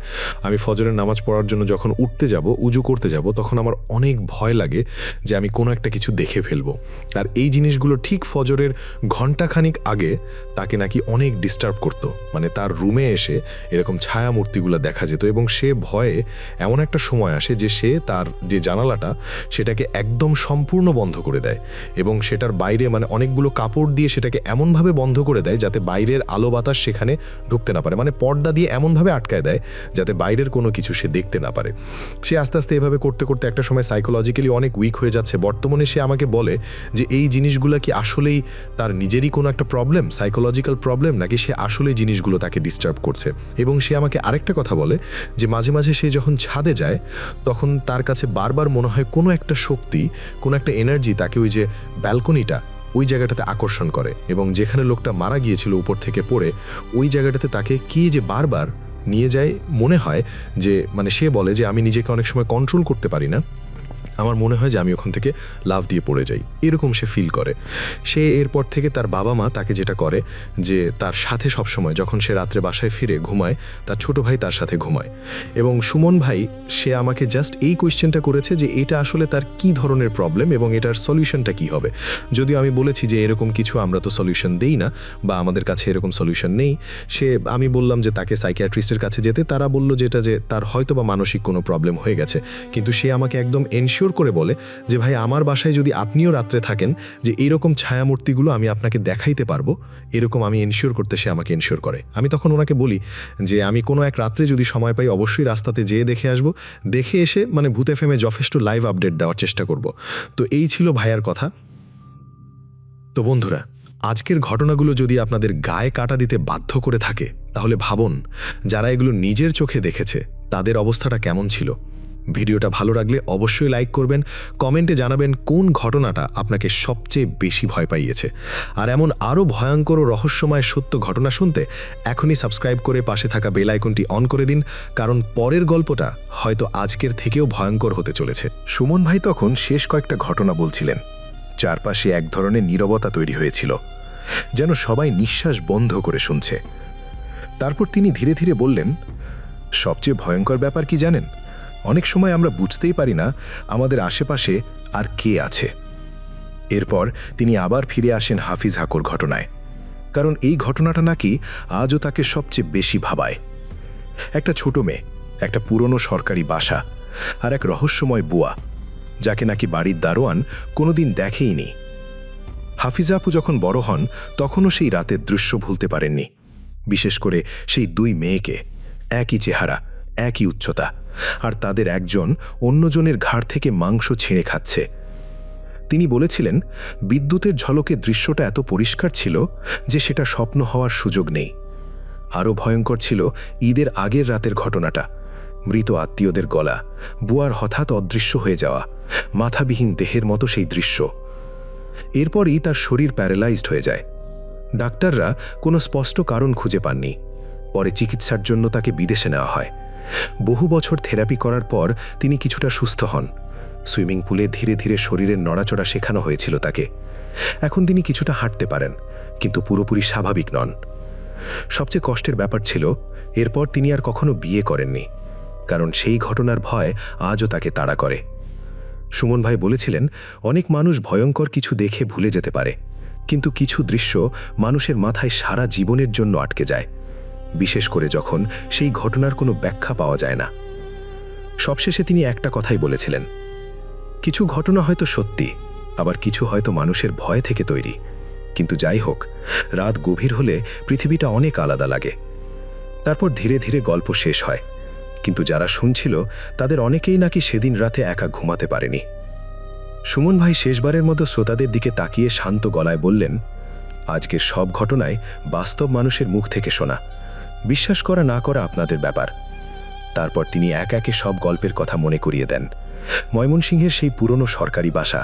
আমি ফজরের নামাজ পড়ার জন্য যখন উঠতে যাব উজু করতে যাব তখন আমার অনেক ভয় লাগে যে আমি কোনো একটা কিছু দেখে ফেলবো। আর এই জিনিসগুলো ঠিক ফজরের ঘণ্টাখানিক আগে তাকে নাকি অনেক ডিস্টার্ব করত, মানে তার রুমে এসে এরকম ছায়া মূর্তিগুলো দেখা যেত এবং সে ভয়ে এমন একটা সময় আসে যে সে তার যে জানালাটা সেটাকে একদম সম্পূর্ণ বন্ধ করে দেয় এবং সেটার বাইরে মানে অনেকগুলো কাপড় দিয়ে সেটাকে এমনভাবে বন্ধ করে দেয় যাতে বাইরের আলো বাতাস সেখানে ঢুকতে না পারে, মানে পর্দা দিয়ে এমনভাবে আটকায় দেয় যাতে বাইরের কোনো কিছু সে দেখতে না পারে। সে আস্তে আস্তে এভাবে করতে করতে একটা সময় সাইকোলজিক্যালি অনেক উইক হয়ে যাচ্ছে। বর্তমানে সে আমাকে বলে যে এই জিনিসগুলো কি আসলেই তার নিজেরই কোনো একটা প্রবলেম, সাইকোলজিক্যাল প্রবলেম, নাকি সে আসলেই জিনিসগুলো তাকে ডিস্টার্ব করছে। এবং সে আমাকে আরেকটা কথা বলে যে মাঝে মাঝে সে যখন ছাদে যায় তখন তার কাছে বারবার মনে হয় কোনো একটা শক্তি, কোনো একটা এনার্জি তাকে ওই যে ব্যালকনিটা ওই জায়গাটাতে আকর্ষণ করে এবং যেখানে লোকটা মারা গিয়েছিল উপর থেকে পড়ে ওই জায়গাটাতে তাকে কি যে বারবার নিয়ে যায়। মনে হয় যে মানে সে বলে যে আমি নিজেকে অনেক সময় কন্ট্রোল করতে পারি না, আমার মনে হয় যে আমি ওখান থেকে লাফ দিয়ে পড়ে যাই, এরকম সে ফিল করে। সে এরপর থেকে তার বাবা মা তাকে যেটা করে যে তার সাথে সবসময় যখন সে রাত্রে বাসায় ফিরে ঘুমায় তার ছোট ভাই তার সাথে ঘুমায়। এবং সুমন ভাই সে আমাকে জাস্ট এই কোয়েশ্চেনটা করেছে যে এটা আসলে তার কি ধরনের প্রবলেম এবং এটার সলিউশনটা কি হবে। যদিও আমি বলেছি যে এরকম কিছু আমরা তো সলিউশন দেই না বা আমাদের কাছে এরকম সলিউশন নেই। আমি বললাম যে তাকে সাইকিয়াট্রিস্টের কাছে যেতে, তারা বলল যেটা যে তার হয়তো বা মানসিক কোনো প্রবলেম হয়ে গেছে। কিন্তু সে আমাকে একদম এনশিওর করে বলে যে ভাই আমার বাসায় যদি আপনিও রাত্রে থাকেন যে এইরকম ছায়ামূর্তিগুলো আমি আপনাকে দেখাইতে পারবো, এরকম আমি এনশিওর করতে সে আমাকে এনশিওর করে। আমি তখন ওনাকে বলি যে আমি কোনো এক রাত্রে যদি সময় পাই অবশ্যই রাস্তাতে যেয়ে দেখে আসবো, দেখে এসে মানে ভূত এফএমে যথেষ্ট লাইভ আপডেট দেওয়ার চেষ্টা করব। তো এই ছিল ভাইয়ার কথা। তো বন্ধুরা, আজকের ঘটনাগুলো যদি আপনাদের গায়ে কাটা দিতে বাধ্য করে থাকে তাহলে ভাবুন যারা এগুলো নিজের চোখে দেখেছে তাদের অবস্থাটা কেমন ছিল। ভিডিওটা ভালো লাগলে অবশ্যই লাইক করবেন, কমেন্টে জানাবেন কোন ঘটনাটা আপনাকে সবচেয়ে বেশি ভয় পাইয়েছে। আর এমন আরও ভয়ঙ্কর ও রহস্যময় সত্য ঘটনা শুনতে এখনই সাবস্ক্রাইব করে পাশে থাকা বেল আইকনটি অন করে দিন, কারণ পরের গল্পটা হয়তো আজকের থেকেও ভয়ঙ্কর হতে চলেছে। সুমন ভাই তখন শেষ কয়েকটা ঘটনা বলছিলেন। চারপাশে এক ধরনের নীরবতা তৈরি হয়েছিল, যেন সবাই নিঃশ্বাস বন্ধ করে শুনছে। তারপর তিনি ধীরে ধীরে বললেন, সবচেয়ে ভয়ঙ্কর ব্যাপার কি জানেন? অনেক সময় আমরা বুঝতেই পারি না আমাদের আশেপাশে আর কে আছে। এরপর তিনি আবার ফিরে আসেন হাফিজ হাকুর ঘটনায়, কারণ এই ঘটনাটা নাকি আজও তাকে সবচেয়ে বেশি ভাবায়। একটা ছোট মেয়ে, একটা পুরনো সরকারি বাসা আর এক রহস্যময় বুয়া যাকে নাকি বাড়ির দারোয়ান কোনোদিন দেখেইনি। হাফিজা আপু যখন বড় হন তখনও সেই রাতের দৃশ্য ভুলতে পারেননি, বিশেষ করে সেই দুই মেয়েকে, একই চেহারা, একই উচ্চতা, আর তাদের একজন অন্যজনের ঘাড় থেকে মাংস ছিঁড়ে খাচ্ছে। তিনি বলেছিলেন বিদ্যুতের ঝলকে দৃশ্যটা এত পরিষ্কার ছিল যে সেটা স্বপ্ন হওয়ার সুযোগ নেই। আরও ভয়ঙ্কর ছিল ঈদের আগের রাতের ঘটনাটা। মৃত আত্মীয়দের গলা, বুয়ার হঠাৎ অদৃশ্য হয়ে যাওয়া, মাথাবিহীন দেহের মতো সেই দৃশ্য। এরপরই তার শরীর প্যারালাইজড হয়ে যায়। ডাক্তাররা কোনো স্পষ্ট কারণ খুঁজে পাননি। পরে চিকিৎসার জন্য তাকে বিদেশে নেওয়া হয়। বহু বছর থেরাপি করার পর তিনি কিছুটা সুস্থ হন। সুইমিং পুলে ধীরে ধীরে শরীরের নড়াচড়া শেখানো হয়েছিল তাকে। এখন তিনি কিছুটা হাঁটতে পারেন, কিন্তু পুরোপুরি স্বাভাবিক নন। সবচেয়ে কষ্টের ব্যাপার ছিল এরপর তিনি আর কখনো বিয়ে করেননি, কারণ সেই ঘটনার ভয় আজও তাকে তাড়া করে। সুমন ভাই বলেছিলেন অনেক মানুষ ভয়ঙ্কর কিছু দেখে ভুলে যেতে পারে, কিন্তু কিছু দৃশ্য মানুষের মাথায় সারা জীবনের জন্য আটকে যায়, বিশেষ করে যখন সেই ঘটনার কোনো ব্যাখ্যা পাওয়া যায় না। সবশেষে তিনি একটা কথাই বলেছিলেন, কিছু ঘটনা হয়তো সত্যি, আবার কিছু হয়তো মানুষের ভয় থেকে তৈরি, কিন্তু যাই হোক, রাত গভীর হলে পৃথিবীটা অনেক আলাদা লাগে। তারপর ধীরে ধীরে গল্প শেষ হয়, কিন্তু যারা শুনছিল তাদের অনেকেই নাকি সেদিন রাতে একা ঘুমাতে পারেনি। সুমন ভাই শেষবারের মতো শ্রোতাদের দিকে তাকিয়ে শান্ত গলায় বললেন, আজকের সব ঘটনায় বাস্তব মানুষের মুখ থেকে শোনা, বিশ্বাস করা না করা আপনাদের ব্যাপার। তারপর তিনি এক একে সব গল্পের কথা মনে করিয়ে দেন। ময়মনসিংহের সেই পুরনো সরকারি বাসা,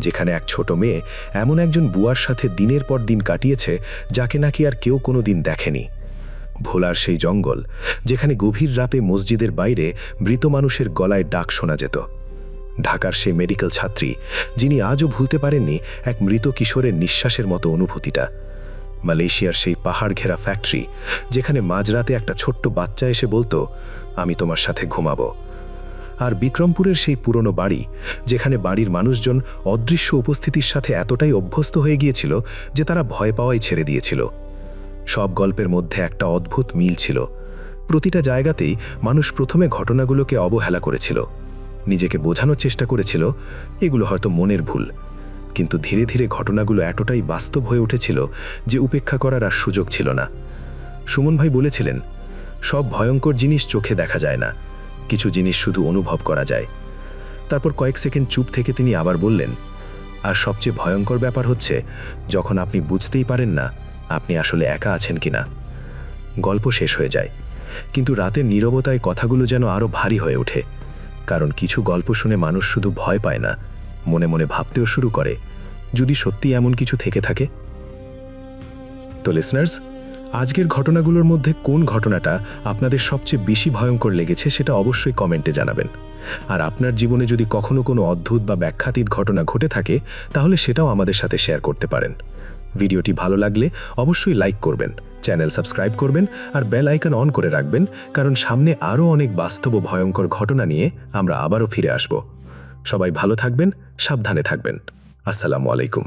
যেখানে এক ছোট মেয়ে এমন একজন বুয়ার সাথে দিনের পর দিন কাটিয়েছে যাকে নাকি আর কেউ কোনো দিন দেখেনি। ভোলার সেই জঙ্গল, যেখানে গভীর রাতে মসজিদের বাইরে মৃত মানুষের গলায় ডাক শোনা যেত। ঢাকার সেই মেডিকেল ছাত্রী, যিনি আজও ভুলতে পারেননি এক মৃত কিশোরের নিঃশ্বাসের মতো অনুভূতিটা। মালয়েশিয়ার সেই পাহাড় ঘেরা ফ্যাক্টরি, যেখানে মাঝরাতে একটা ছোট্ট বাচ্চা এসে বলতো, আমি তোমার সাথে ঘুমাবো। আর বিক্রমপুরের সেই পুরনো বাড়ি, যেখানে বাড়ির মানুষজন অদৃশ্য উপস্থিতির সাথে এতটাই অভ্যস্ত হয়ে গিয়েছিল যে তারা ভয় পাওয়াই ছেড়ে দিয়েছিল। সব গল্পের মধ্যে একটা অদ্ভুত মিল ছিল। প্রতিটা জায়গাতেই মানুষ প্রথমে ঘটনাগুলোকে অবহেলা করেছিল, নিজেকে বোঝানোর চেষ্টা করেছিল এগুলো হয়তো মনের ভুল, কিন্তু ধীরে ধীরে ঘটনাগুলো এতটাই বাস্তব হয়ে উঠেছিল যে উপেক্ষা করার আর সুযোগ ছিল না। সুমন ভাই বলেছিলেন, সব ভয়ঙ্কর জিনিস চোখে দেখা যায় না, কিছু জিনিস শুধু অনুভব করা যায়। তারপর কয়েক সেকেন্ড চুপ থেকে তিনি আবার বললেন, আর সবচেয়ে ভয়ঙ্কর ব্যাপার হচ্ছে যখন আপনি বুঝতেই পারেন না আপনি আসলে একা আছেন কিনা। গল্প শেষ হয়ে যায়, কিন্তু রাতের নীরবতায় কথাগুলো যেন আরও ভারী হয়ে ওঠে। কারণ কিছু গল্প শুনে মানুষ শুধু ভয় পায় না, মনে মনে ভাবতেও শুরু করে, যদি সত্যি এমন কিছু থেকে থাকে। তো লিসনার্স, আজকের ঘটনাগুলোর মধ্যে কোন ঘটনাটা আপনাদের সবচেয়ে বেশি ভয়ঙ্কর লেগেছে সেটা অবশ্যই কমেন্টে জানাবেন। আর আপনার জীবনে যদি কখনো কোনো অদ্ভুত বা ব্যাখ্যাতীত ঘটনা ঘটে থাকে, তাহলে সেটাও আমাদের সাথে শেয়ার করতে পারেন। ভিডিওটি ভালো লাগলে অবশ্যই লাইক করবেন, চ্যানেল সাবস্ক্রাইব করবেন আর বেল আইকন অন করে রাখবেন, কারণ সামনে আরও অনেক বাস্তব ও ভয়ঙ্কর ঘটনা নিয়ে আমরা আবারও ফিরে আসব। সবাই ভালো থাকবেন, সাবধানে থাকবেন। আসসালামু আলাইকুম।